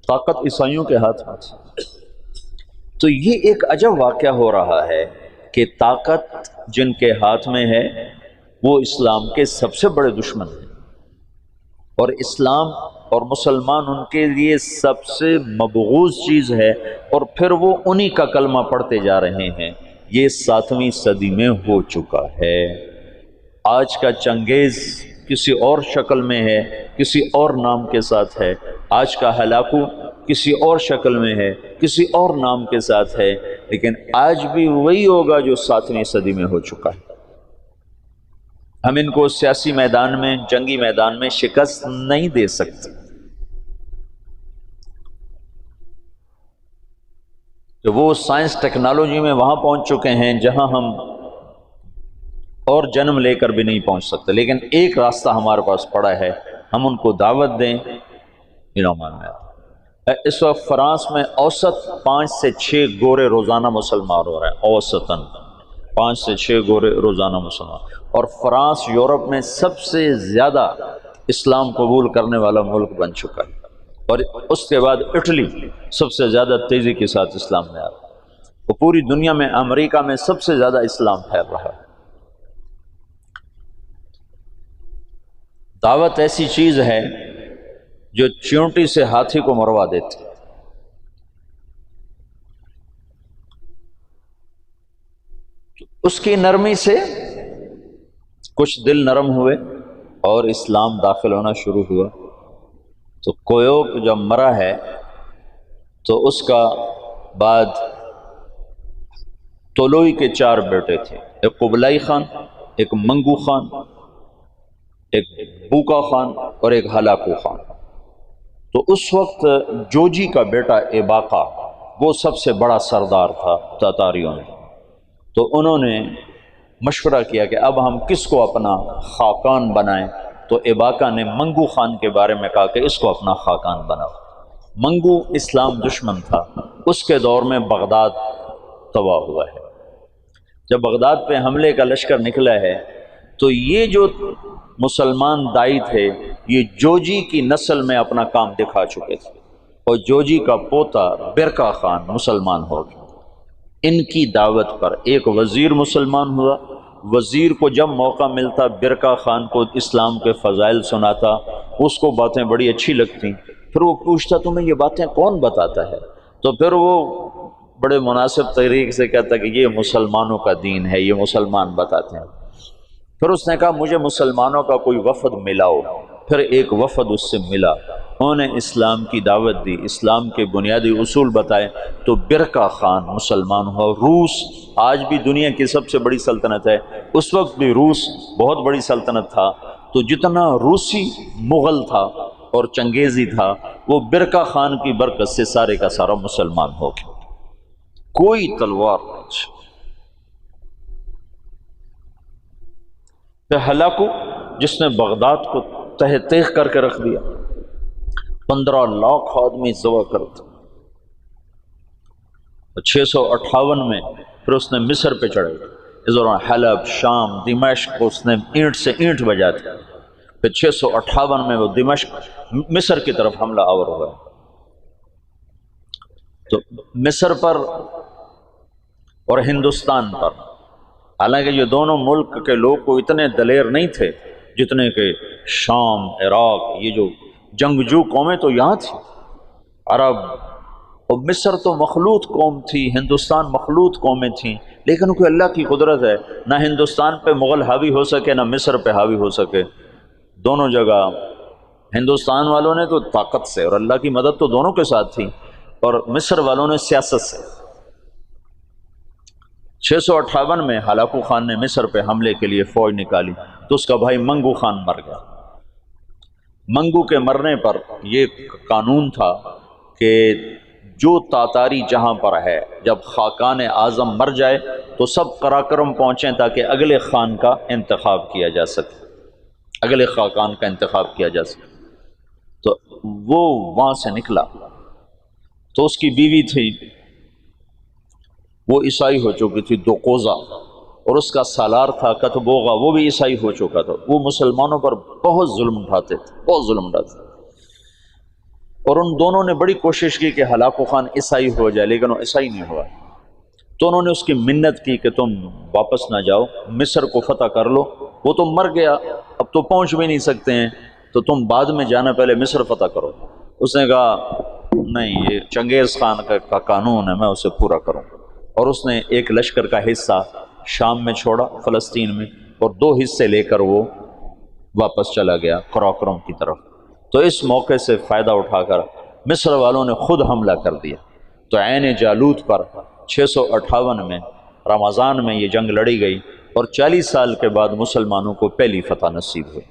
طاقت عیسائیوں کے ہاتھ میں تھی۔ تو یہ ایک عجب واقعہ ہو رہا ہے کہ طاقت جن کے ہاتھ میں ہے وہ اسلام کے سب سے بڑے دشمن ہیں، اور اسلام اور مسلمان ان کے لیے سب سے مبغوض چیز ہے، اور پھر وہ انہی کا کلمہ پڑھتے جا رہے ہیں۔ یہ 7ویں صدی میں ہو چکا ہے۔ آج کا چنگیز کسی اور شکل میں ہے، کسی اور نام کے ساتھ ہے، آج کا ہلاکو کسی اور شکل میں ہے، کسی اور نام کے ساتھ ہے، لیکن آج بھی وہی ہوگا جو 7ویں صدی میں ہو چکا ہے۔ ہم ان کو سیاسی میدان میں، جنگی میدان میں شکست نہیں دے سکتے۔ کہ وہ سائنس ٹیکنالوجی میں وہاں پہنچ چکے ہیں جہاں ہم اور جنم لے کر بھی نہیں پہنچ سکتے، لیکن ایک راستہ ہمارے پاس پڑا ہے، ہم ان کو دعوت دیں۔ اس وقت فرانس میں اوسط 5 سے 6 گورے روزانہ مسلمان ہو رہے ہیں، اوسطاً 5 سے 6 گورے روزانہ مسلمان، اور فرانس یورپ میں سب سے زیادہ اسلام قبول کرنے والا ملک بن چکا ہے، اور اس کے بعد اٹلی سب سے زیادہ تیزی کے ساتھ اسلام میں آ رہا ہے، وہ پوری دنیا میں امریکہ میں سب سے زیادہ اسلام پھیل رہا ہے۔ دعوت ایسی چیز ہے جو چیونٹی سے ہاتھی کو مروا دیتی۔ اس کی نرمی سے کچھ دل نرم ہوئے اور اسلام داخل ہونا شروع ہوا۔ تو کویوک جب مرا ہے تو اس کا بعد طولوئی کے 4 بیٹے تھے، ایک قبلائی خان، ایک منگو خان، ایک بوکا خان اور ایک ہلاکو خان۔ تو اس وقت جوجی کا بیٹا ایباقا وہ سب سے بڑا سردار تھا تاتاریوں میں، تو انہوں نے مشورہ کیا کہ اب ہم کس کو اپنا خاقان بنائیں، تو ایباقا نے منگو خان کے بارے میں کہا کہ اس کو اپنا خاقان بناؤ۔ منگو اسلام دشمن تھا، اس کے دور میں بغداد تباہ ہوا ہے۔ جب بغداد پہ حملے کا لشکر نکلا ہے تو یہ جو مسلمان دائی تھے یہ جوجی کی نسل میں اپنا کام دکھا چکے تھے، اور جوجی کا پوتا برکا خان مسلمان ہو گیا۔ ان کی دعوت پر ایک وزیر مسلمان ہوا، وزیر کو جب موقع ملتا برکا خان کو اسلام کے فضائل سناتا، اس کو باتیں بڑی اچھی لگتی، پھر وہ پوچھتا تمہیں یہ باتیں کون بتاتا ہے، تو پھر وہ بڑے مناسب طریقے سے کہتا کہ یہ مسلمانوں کا دین ہے، یہ مسلمان بتاتے ہیں۔ پھر اس نے کہا مجھے مسلمانوں کا کوئی وفد ملاؤ، پھر ایک وفد اس سے ملا، انہوں نے اسلام کی دعوت دی، اسلام کے بنیادی اصول بتائے، تو برکا خان مسلمان ہوا۔ روس آج بھی دنیا کی سب سے بڑی سلطنت ہے، اس وقت بھی روس بہت بڑی سلطنت تھا، تو جتنا روسی مغل تھا اور چنگیزی تھا وہ برکا خان کی برکت سے سارے کا سارا مسلمان ہو گیا، کوئی تلوار نہیں۔ پھر ہلاکو جس نے بغداد کو تہ تیغ کر کے رکھ دیا، 15 لاکھ آدمی ذبح کرتے، 658 میں پھر اس نے مصر پہ چڑھے، اس دوران حلب، شام، دمشق کو اس نے اینٹ سے اینٹ بجا دیا، پھر 658 میں وہ دمشق مصر کی طرف حملہ آور ہوا۔ تو مصر پر اور ہندوستان پر، حالانکہ یہ دونوں ملک کے لوگ کو اتنے دلیر نہیں تھے جتنے کہ شام، عراق، یہ جو جنگجو قومیں تو یہاں تھیں، عرب، اور مصر تو مخلوط قوم تھی، ہندوستان مخلوط قومیں تھیں، لیکن کوئی اللہ کی قدرت ہے، نہ ہندوستان پہ مغل حاوی ہو سکے نہ مصر پہ حاوی ہو سکے، دونوں جگہ ہندوستان والوں نے تو طاقت سے، اور اللہ کی مدد تو دونوں کے ساتھ تھی، اور مصر والوں نے سیاست سے۔ 658 میں ہلاکو خان نے مصر پہ حملے کے لیے فوج نکالی تو اس کا بھائی منگو خان مر گیا۔ منگو کے مرنے پر یہ قانون تھا کہ جو تاتاری جہاں پر ہے جب خاقان اعظم مر جائے تو سب قراقرم پہنچیں تاکہ اگلے خان کا انتخاب کیا جا سکے، اگلے خاقان کا انتخاب کیا جا سکے۔ تو وہ وہاں سے نکلا، تو اس کی بیوی تھی وہ عیسائی ہو چکی تھی دوقوزہ، اور اس کا سالار تھا کتبوغا، وہ بھی عیسائی ہو چکا تھا۔ وہ مسلمانوں پر بہت ظلم اٹھاتے تھے، بہت ظلم اٹھاتے تھے، اور ان دونوں نے بڑی کوشش کی کہ ہلاکو خان عیسائی ہو جائے، لیکن وہ عیسائی نہیں ہوا۔ تو انہوں نے اس کی منت کی کہ تم واپس نہ جاؤ، مصر کو فتح کر لو، وہ تو مر گیا، اب تو پہنچ بھی نہیں سکتے ہیں، تو تم بعد میں جانا، پہلے مصر فتح کرو۔ اس نے کہا نہیں، یہ چنگیز خان کا قانون ہے، میں اسے پورا کروں۔ اور اس نے ایک لشکر کا حصہ شام میں چھوڑا، فلسطین میں، اور 2 حصے لے کر وہ واپس چلا گیا قراقرم کی طرف۔ تو اس موقع سے فائدہ اٹھا کر مصر والوں نے خود حملہ کر دیا۔ تو عین جالوت پر 658 میں رمضان میں یہ جنگ لڑی گئی، اور 40 سال کے بعد مسلمانوں کو پہلی فتح نصیب ہوئی،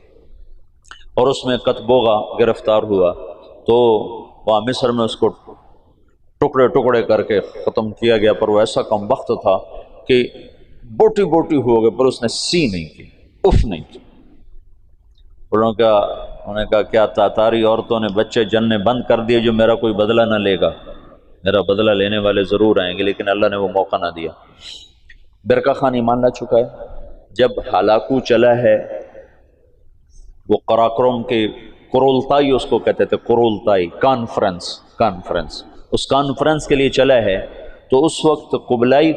اور اس میں قطبوغا گرفتار ہوا، تو وہاں مصر میں اس کو ٹکڑے ٹکڑے کر کے ختم کیا گیا، پر وہ ایسا کم وقت تھا کہ بوٹی بوٹی ہو گئے، پر اس نے سی نہیں کی، اف نہیں کی۔ انہوں نے کہا کیا تاتاری عورتوں نے بچے جننے بند کر دیے جو میرا کوئی بدلہ نہ لے گا؟ میرا بدلہ لینے والے ضرور آئیں گے، لیکن اللہ نے وہ موقع نہ دیا۔ برقع خان ایمان لا چکا ہے۔ جب ہلاکو چلا ہے، وہ قراقرم کے قرولتائی اس کو کہتے تھے، قرولتائی کانفرنس، اس کانفرنس کے لیے چلا ہے، تو اس وقت قبلائی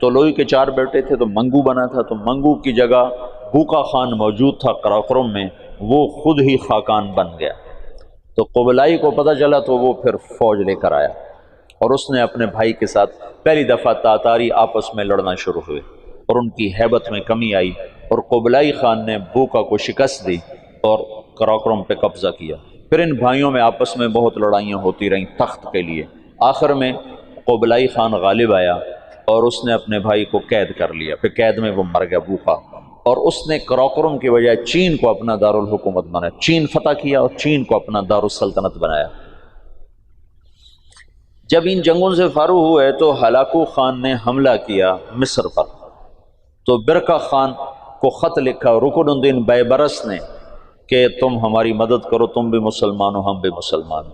طولوئی کے 4 بیٹے تھے، تو منگو بنا تھا، تو منگو کی جگہ بوقا خان موجود تھا قراقرم میں، وہ خود ہی خاقان بن گیا۔ تو قبلائی کو پتہ چلا، تو وہ پھر فوج لے کر آیا، اور اس نے اپنے بھائی کے ساتھ پہلی دفعہ تاتاری آپس میں لڑنا شروع ہوئے، اور ان کی ہیبت میں کمی آئی، اور قبلائی خان نے بوقا کو شکست دی اور قراقرم پہ قبضہ کیا۔ پھر ان بھائیوں میں آپس میں بہت لڑائیاں ہوتی رہیں تخت کے لیے۔ آخر میں قبلائی خان غالب آیا، اور اس نے اپنے بھائی کو قید کر لیا، پھر قید میں وہ مر گیا بوقا، اور اس نے قراقرم کی بجائے چین کو اپنا دارالحکومت بنایا، چین فتح کیا اور چین کو اپنا دارالسلطنت بنایا۔ جب ان جنگوں سے فارغ ہوئے تو ہلاکو خان نے حملہ کیا مصر پر، تو برقع خان کو خط لکھا رکن الدین بیبرس نے کہ تم ہماری مدد کرو، تم بھی مسلمان ہو، ہم بھی مسلمان۔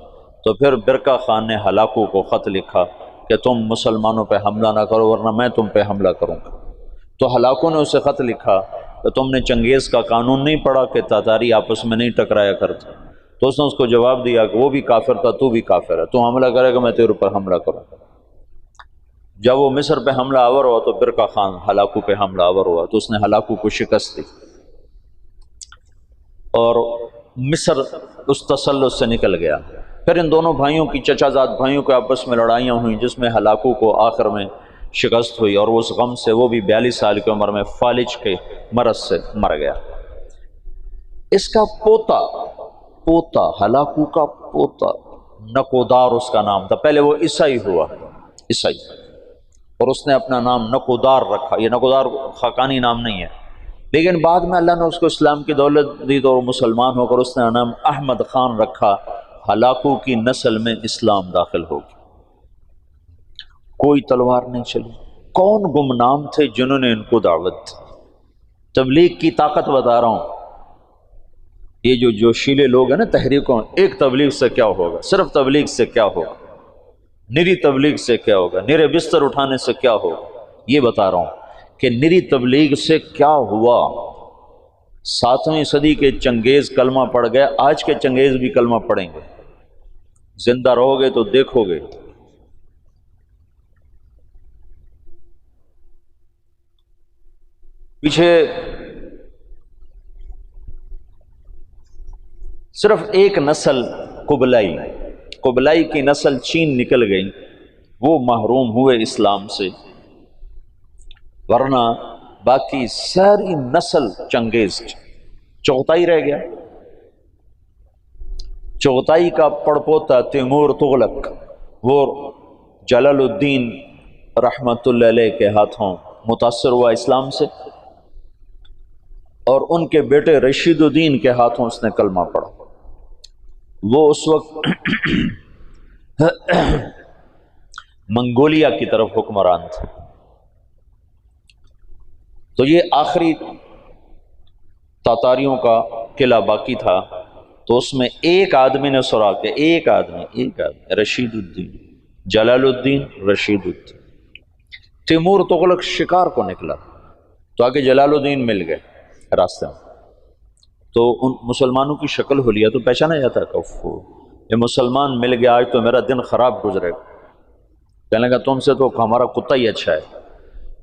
تو پھر برقع خان نے ہلاکو کو خط لکھا کہ تم مسلمانوں پہ حملہ نہ کرو، ورنہ میں تم پہ حملہ کروں گا۔ تو ہلاکو نے اسے خط لکھا کہ تم نے چنگیز کا قانون نہیں پڑھا کہ تاتاری آپس میں نہیں ٹکرایا کرتے؟ تو اس نے اس کو جواب دیا کہ وہ بھی کافر تھا، تو بھی کافر ہے، تو حملہ کرے گا میں تیرے اوپر حملہ کروں۔ جب وہ مصر پہ حملہ آور ہوا تو برقع خان ہلاکو پہ حملہ آور ہوا، تو اس نے ہلاکو کو شکست دی، اور مصر اس تسلط سے نکل گیا۔ پھر ان دونوں بھائیوں کی، چچا زاد بھائیوں کے آپس میں لڑائیاں ہوئیں، جس میں ہلاکو کو آخر میں شکست ہوئی، اور اس غم سے وہ بھی 42 سال کی عمر میں فالج کے مرض سے مر گیا۔ اس کا پوتا ہلاکو کا پوتا نکودار اس کا نام تھا، پہلے وہ عیسائی ہوا، عیسائی، اور اس نے اپنا نام نکودار رکھا۔ یہ نکودار خاقانی نام نہیں ہے، لیکن بعد میں اللہ نے اس کو اسلام کی دولت دی تو مسلمان ہو کر اس نے نام احمد خان رکھا۔ ہلاکو کی نسل میں اسلام داخل ہو گیا، کوئی تلوار نہیں چلی۔ کون گمنام تھے جنہوں نے ان کو دعوت دی؟ تبلیغ کی طاقت بتا رہا ہوں۔ یہ جو جوشیلے لوگ ہیں نا تحریکوں، ایک تبلیغ سے کیا ہوگا، صرف تبلیغ سے کیا ہوگا، نری تبلیغ سے کیا ہوگا، نرے بستر اٹھانے سے کیا ہوگا، یہ بتا رہا ہوں کہ نری تبلیغ سے کیا ہوا۔ 7ویں صدی کے چنگیز کلمہ پڑھ گئے، آج کے چنگیز بھی کلمہ پڑھیں گے، زندہ رہو گے تو دیکھو گے۔ پیچھے صرف ایک نسل قبلائی کی نسل چین نکل گئی، وہ محروم ہوئے اسلام سے، ورنہ باقی ساری نسل چنگیز کی۔ چغتائی رہ گیا، چغتائی کا پڑپوتا تیمور تغلق، وہ جلال الدین رحمت اللہ علیہ کے ہاتھوں متاثر ہوا اسلام سے، اور ان کے بیٹے رشید الدین کے ہاتھوں اس نے کلمہ پڑھا۔ وہ اس وقت منگولیا کی طرف حکمران تھے۔ تو یہ آخری تاتاریوں کا قلعہ باقی تھا، تو اس میں ایک آدمی نے سراغ کیا، ایک آدمی رشید الدین، جلال الدین رشید الدین۔ تیمور تغلق شکار کو نکلا تو آگے جلال الدین مل گئے راستے میں، تو ان مسلمانوں کی شکل حلیہ تو پہچانا جاتا کہ یہ مسلمان مل گیا آج تو میرا دن خراب گزرے گا. کہنے لگا تم سے تو ہمارا کتا ہی اچھا ہے.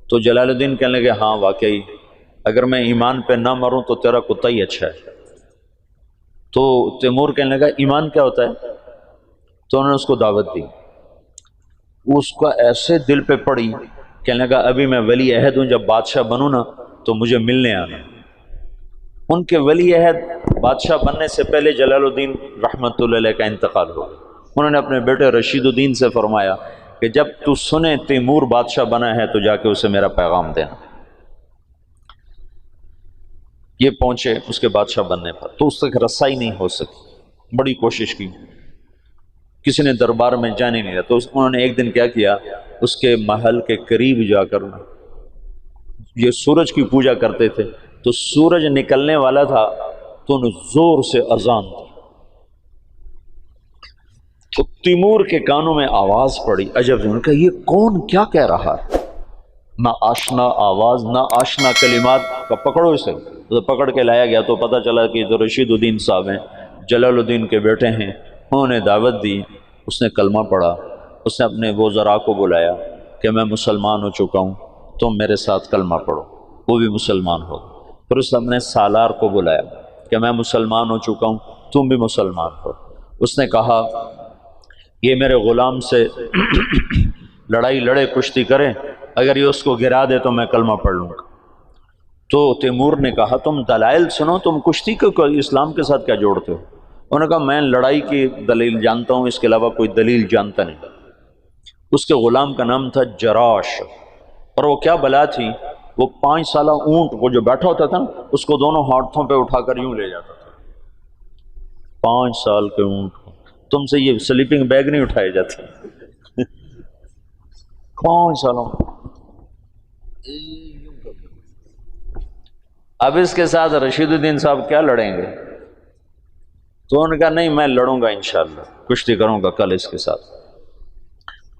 تو جلال الدین کہنے لگے ہاں واقعی اگر میں ایمان پہ نہ مروں تو تیرا کتا ہی اچھا ہے. تو تیمور کہنے لگا ایمان کیا ہوتا ہے؟ تو انہوں نے اس کو دعوت دی. اس کا ایسے دل پہ پڑی، کہنے لگا ابھی میں ولی عہد ہوں، جب بادشاہ بنوں نا تو مجھے ملنے آنا. ان کے ولی عہد بادشاہ بننے سے پہلے جلال الدین رحمۃ اللہ علیہ کا انتقال ہو گیا. انہوں نے اپنے بیٹے رشید الدین سے فرمایا کہ جب تو سنے تیمور بادشاہ بنا ہے تو جا کے اسے میرا پیغام دینا. یہ پہنچے اس کے بادشاہ بننے پر، تو اس تک رسائی نہیں ہو سکی، بڑی کوشش کی، کسی نے دربار میں جانے نہیں دیا. تو انہوں نے ایک دن کیا کیا، اس کے محل کے قریب جا کر یہ سورج کی پوجا کرتے تھے، تو سورج نکلنے والا تھا تو انہوں زور سے اذان دی. تو تیمور کے کانوں میں آواز پڑی، عجب ان کا یہ کون کیا کہہ رہا ہے، نہ آشنا آواز نہ آشنا کلمات کا. پکڑو اسے. تو پکڑ کے لایا گیا تو پتہ چلا کہ جو رشید الدین صاحب ہیں، جلال الدین کے بیٹے ہیں. انہوں نے دعوت دی، اس نے کلمہ پڑھا. اس نے اپنے وزراء کو بلایا کہ میں مسلمان ہو چکا ہوں، تم میرے ساتھ کلمہ پڑھو. وہ بھی مسلمان ہو. پھر اس نے اپنے سالار کو بلایا کہ میں مسلمان ہو چکا ہوں، تم بھی مسلمان ہو. اس نے کہا یہ میرے غلام سے لڑائی لڑے، کشتی کرے، اگر یہ اس کو گرا دے تو میں کلمہ پڑھ لوں گا. تو تیمور نے کہا تم دلائل سنو، تم کشتی کو اسلام کے ساتھ کیا جوڑتے ہو؟ انہوں نے کہا میں لڑائی کی دلیل جانتا ہوں، اس کے علاوہ کوئی دلیل جانتا نہیں. اس کے غلام کا نام تھا جراش، اور وہ کیا بلا تھی، وہ 5 سالہ اونٹ وہ جو بیٹھا ہوتا تھا نا، اس کو دونوں ہاتھوں پہ اٹھا کر یوں لے جاتا تھا. 5 سال کے اونٹ کو. تم سے یہ سلیپنگ بیگ نہیں اٹھائے جاتے. 5 سالوں. اب اس کے ساتھ رشید الدین صاحب کیا لڑیں گے؟ تو انہوں نے کہا نہیں میں لڑوں گا انشاءاللہ، کشتی کروں گا کل اس کے ساتھ.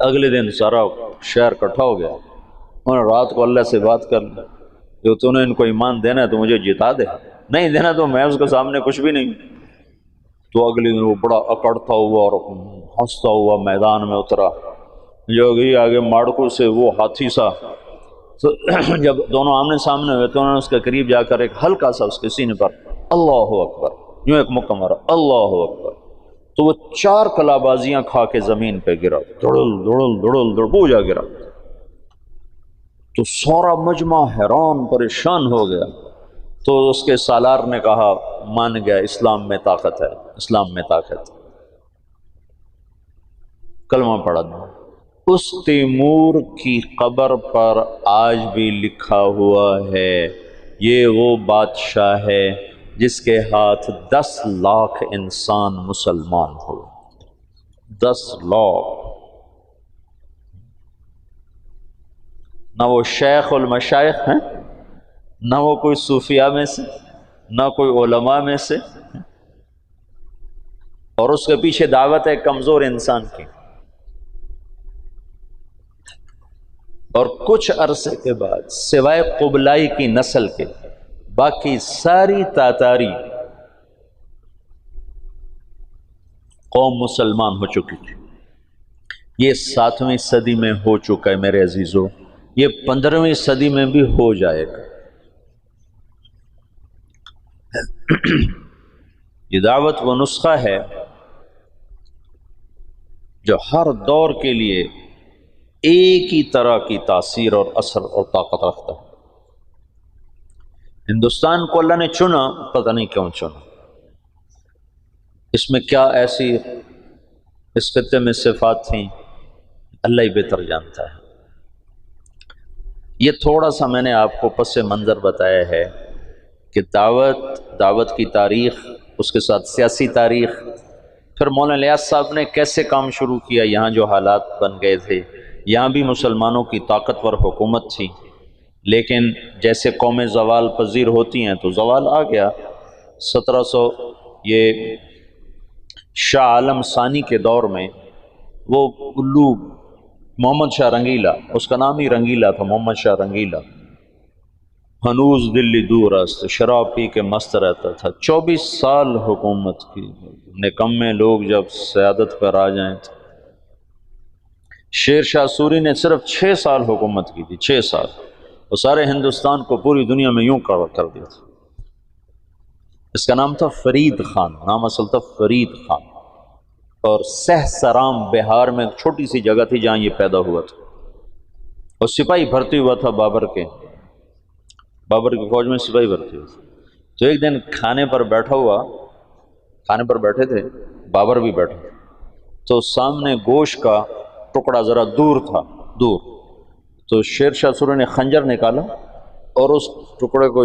اگلے دن سارا شہر اکٹھا ہو گیا. انہوں نے رات کو اللہ سے بات کر لی، جو تو نے ان کو ایمان دینا ہے تو مجھے جتا دے، نہیں دینا تو میں اس کے سامنے کچھ بھی نہیں. تو اگلے دن وہ بڑا اکڑتا ہوا اور ہنستا ہوا میدان میں اترا. جو گئی آگے ماڑکو سے وہ ہاتھی سا. تو جب دونوں آمنے سامنے ہوئے تو انہوں نے اس کے قریب جا کر ایک ہلکا سا اس کے سینے پر اللہ اکبر یوں ایک مکہ مارا، اللہ اکبر. تو وہ 4 کلابازیاں کھا کے زمین پہ گرا، دڑل دڑل دڑل دڑ وہ جا گرا. تو سارا مجمع حیران پریشان ہو گیا. تو اس کے سالار نے کہا مان گیا، اسلام میں طاقت ہے، اسلام میں طاقت. کلمہ پڑھا. اس تیمور کی قبر پر آج بھی لکھا ہوا ہے یہ وہ بادشاہ ہے جس کے ہاتھ 10 لاکھ انسان مسلمان ہوئے. 10 لاکھ. نہ وہ شیخ المشائخ ہیں، نہ وہ کوئی صوفیاء میں سے، نہ کوئی علماء میں سے، اور اس کے پیچھے دعوت ہے کمزور انسان کی. اور کچھ عرصے کے بعد سوائے قبلائی کی نسل کے باقی ساری تاتاری قوم مسلمان ہو چکی تھی. یہ 7ویں صدی میں ہو چکا ہے میرے عزیزو، یہ 15ویں صدی میں بھی ہو جائے گا. یہ دعوت وہ نسخہ ہے جو ہر دور کے لیے ایک ہی طرح کی تاثیر اور اثر اور طاقت رکھتا ہے. ہندوستان کو اللہ نے چنا، پتہ نہیں کیوں چنا، اس میں کیا ایسی اس خطے میں صفات تھیں اللہ ہی بہتر جانتا ہے. یہ تھوڑا سا میں نے آپ کو پس منظر بتایا ہے کہ دعوت کی تاریخ، اس کے ساتھ سیاسی تاریخ، پھر مولانا الیاس صاحب نے کیسے کام شروع کیا، یہاں جو حالات بن گئے تھے. یہاں بھی مسلمانوں کی طاقتور حکومت تھی، لیکن جیسے قومیں زوال پذیر ہوتی ہیں تو زوال آ گیا. 1700 یہ شاہ عالم ثانی کے دور میں وہ الو محمد شاہ رنگیلا، اس کا نام ہی رنگیلا تھا، محمد شاہ رنگیلا، ہنوز دلی دور است، شراب پی کے مست رہتا تھا۔ 24 سال حکومت کی، نکمے لوگ جب سیادت پر آ جائیں تو شیر شاہ سوری نے صرف 6 سال حکومت کی تھی، 6 سال، وہ سارے ہندوستان کو پوری دنیا میں یوں کر دیا تھا۔ اس کا نام تھا فرید خان، نام اصل تھا فرید خان، اور سہسرام بہار میں ایک چھوٹی سی جگہ تھی جہاں یہ پیدا ہوا تھا، اور سپاہی بھرتی ہوا تھا بابر کی فوج میں سپاہی بھرتی ہوا تھا۔ تو ایک دن کھانے پر بیٹھے تھے، بابر بھی بیٹھے تھے، تو سامنے گوشت کا ٹکڑا ذرا دور تھا، تو شیر شاہ سوری نے خنجر نکالا اور اس ٹکڑے کو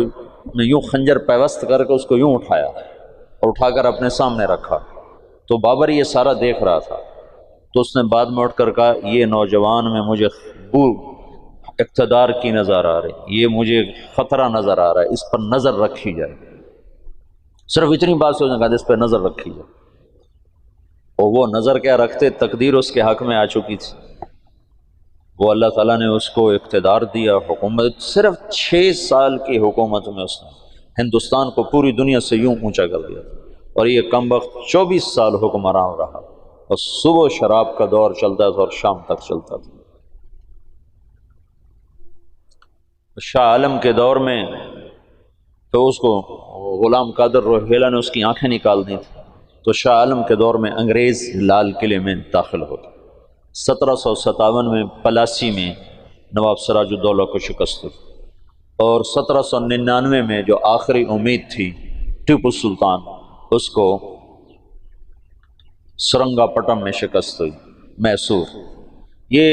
یوں خنجر پیوست کر کے اس کو یوں اٹھایا اور اٹھا کر اپنے سامنے رکھا۔ تو بابر یہ سارا دیکھ رہا تھا، تو اس نے بعد میں اٹھ کر کہا یہ نوجوان میں مجھے اقتدار کی نظر آ رہی، یہ مجھے خطرہ نظر آ رہا ہے، اس پر نظر رکھی جائے۔ صرف اتنی بات سے اس نے کہا اس پر نظر رکھی جائے، اور وہ نظر کیا رکھتے، تقدیر اس کے حق میں آ چکی تھی، وہ اللہ تعالیٰ نے اس کو اقتدار دیا، حکومت صرف 6 سال کی حکومت میں اس نے ہندوستان کو پوری دنیا سے یوں اونچا کر دیا، اور یہ کم وقت 24 سال حکمران رہا، اور صبح شراب کا دور چلتا تھا اور شام تک چلتا تھا۔ شاہ عالم کے دور میں تو اس کو غلام قادر روہیلا نے اس کی آنکھیں نکال دی تھی، تو شاہ عالم کے دور میں انگریز لال قلعے میں داخل ہو گئے۔ 1757 میں پلاسی میں نواب سراج الدولہ کو شکست ہوئی، اور 1799 میں جو آخری امید تھی ٹیپو سلطان، اس کو سرنگا پٹم میں شکست ہوئی، میسور۔ یہ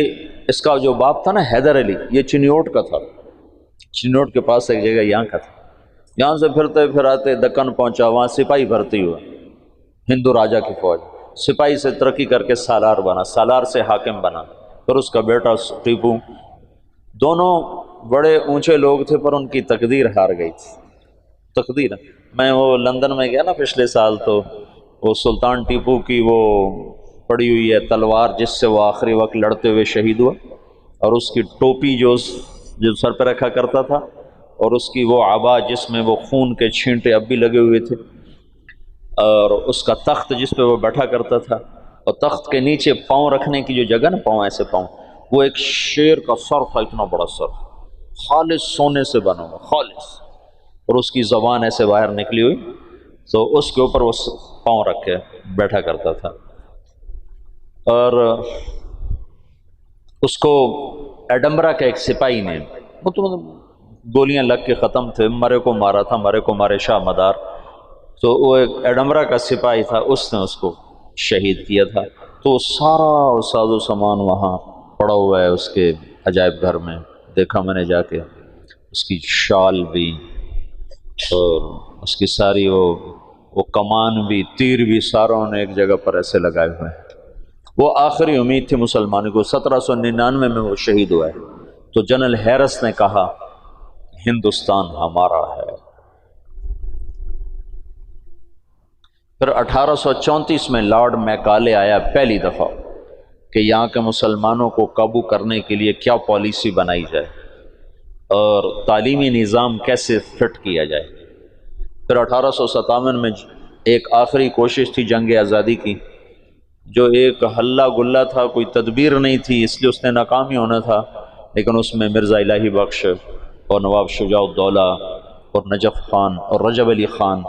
اس کا جو باپ تھا نا حیدر علی، یہ چنیوٹ کا تھا، چنیوٹ کے پاس ایک جگہ یہاں کا تھا۔ یہاں سے پھرتے پھراتے دکن پہنچا، وہاں سپاہی بھرتی ہوا، ہندو راجہ کی فوج، سپاہی سے ترقی کر کے سالار بنا، سالار سے حاکم بنا، پھر اس کا بیٹا ٹیپو۔ دونوں بڑے اونچے لوگ تھے پر ان کی تقدیر ہار گئی تھی، تقدیر۔ میں وہ لندن میں گیا نا پچھلے سال، تو وہ سلطان ٹیپو کی وہ پڑی ہوئی ہے تلوار جس سے وہ آخری وقت لڑتے ہوئے شہید ہوا، اور اس کی ٹوپی جو سر پہ رکھا کرتا تھا، اور اس کی وہ عبا جس میں وہ خون کے چھینٹے اب بھی لگے ہوئے تھے، اور اس کا تخت جس پہ وہ بیٹھا کرتا تھا، اور تخت کے نیچے پاؤں رکھنے کی جو جگہ نا، پاؤں ایسے پاؤں، وہ ایک شیر کا سر تھا، اتنا بڑا سر، خالص سونے سے بنا ہوا، خالص، اور اس کی زبان ایسے باہر نکلی ہوئی، تو اس کے اوپر وہ پاؤں رکھ کے بیٹھا کرتا تھا۔ اور اس کو ایڈمبرا کا ایک سپاہی نے، وہ تو گولیاں لگ کے ختم تھے، مرے کو مارا تھا، مرے کو مارے شاہ مدار، تو وہ ایک ایڈمبرا کا سپاہی تھا، اس نے اس کو شہید کیا تھا۔ تو سارا ساز و سامان وہاں پڑا ہوا ہے اس کے عجائب گھر میں، دیکھا میں نے جا کے، اس کی شال بھی، اور اس کی ساری وہ کمان بھی، تیر بھی، ساروں نے ایک جگہ پر ایسے لگائے ہوئے ہیں۔ وہ آخری امید تھی مسلمانوں کو۔ 1799 میں وہ شہید ہوا ہے، تو جنرل ہیرس نے کہا ہندوستان ہمارا ہے۔ پھر 1834 میں لارڈ میکالے آیا پہلی دفعہ کہ یہاں کے مسلمانوں کو قابو کرنے کے لیے کیا پالیسی بنائی جائے اور تعلیمی نظام کیسے فٹ کیا جائے۔ پھر 1857 میں ایک آخری کوشش تھی جنگ آزادی کی، جو ایک ہلا گلا تھا، کوئی تدبیر نہیں تھی، اس لیے اس نے ناکام ہی ہونا تھا، لیکن اس میں مرزا الہی بخش اور نواب شجاع الدولہ اور نجف خان اور رجب علی خان،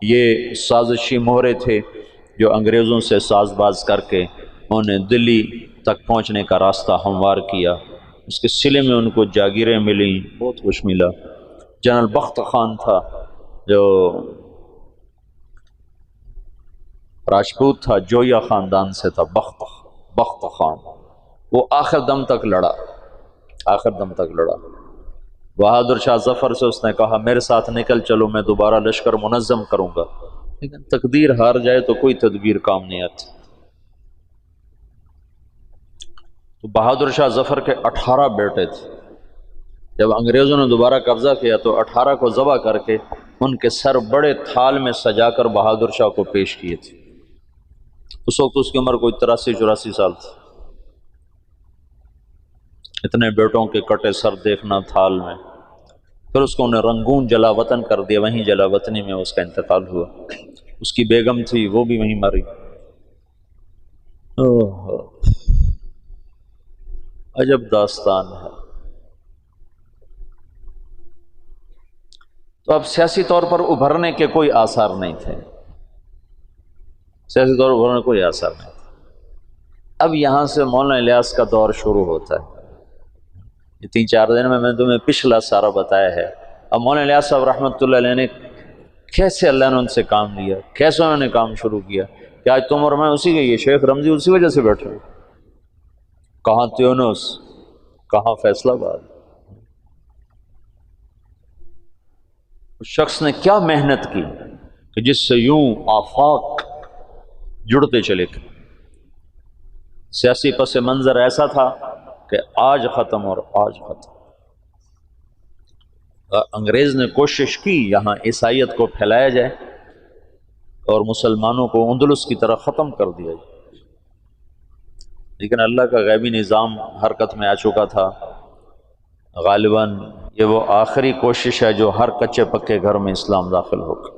یہ سازشی مہرے تھے جو انگریزوں سے ساز باز کر کے انہیں دلی تک پہنچنے کا راستہ ہموار کیا۔ اس کے صلے میں ان کو جاگیریں ملیں، بہت کچھ ملا۔ جنرل بخت خان تھا جو راجپوت تھا، جویا خاندان سے تھا، بخت خان، وہ آخر دم تک لڑا، آخر دم تک لڑا۔ بہادر شاہ ظفر سے اس نے کہا میرے ساتھ نکل چلو، میں دوبارہ لشکر منظم کروں گا، لیکن تقدیر ہار جائے تو کوئی تدبیر کام نہیں آتی۔ تو بہادر شاہ ظفر کے 18 بیٹے تھے، جب انگریزوں نے دوبارہ قبضہ کیا تو 18 کو ذبح کر کے ان کے سر بڑے تھال میں سجا کر بہادر شاہ کو پیش کیے تھے۔ اس وقت اس کی عمر کوئی 83-84 سال تھی۔ اتنے بیٹوں کے کٹے سر دیکھنا تھال میں، پھر اس کو انہیں رنگون جلا وطن کر دیا، وہیں جلا وطنی میں اس کا انتقال ہوا۔ اس کی بیگم تھی وہ بھی وہیں مری۔ اوہ، عجب داستان ہے۔ تو اب سیاسی طور پر ابھرنے کے کوئی آثار نہیں تھے، سیاسی طور پر ابھرنے کوئی آثار نہیں تھے۔ اب یہاں سے مولانا الیاس کا دور شروع ہوتا ہے۔ یہ 3-4 دن میں تمہیں پچھلا سارا بتایا ہے۔ اب مولانا الیاس صاحب رحمۃ اللہ علیہ نے کیسے اللہ نے ان سے کام لیا، کیسے انہوں نے کام شروع کیا کہ آج تم اور میں اسی کے، یہ شیخ رمضی اسی وجہ سے بیٹھے، کہاں تیونس، کہاں فیصلہ آباد۔ اس شخص نے کیا محنت کی کہ جس سے یوں آفاق جڑتے چلے گئے۔ سیاسی پس منظر ایسا تھا کہ آج ختم اور آج ختم۔ انگریز نے کوشش کی یہاں عیسائیت کو پھیلایا جائے اور مسلمانوں کو اندلس کی طرح ختم کر دیا جائے، لیکن اللہ کا غیبی نظام حرکت میں آ چکا تھا۔ غالباً یہ وہ آخری کوشش ہے جو ہر کچے پکے گھر میں اسلام داخل ہوگا۔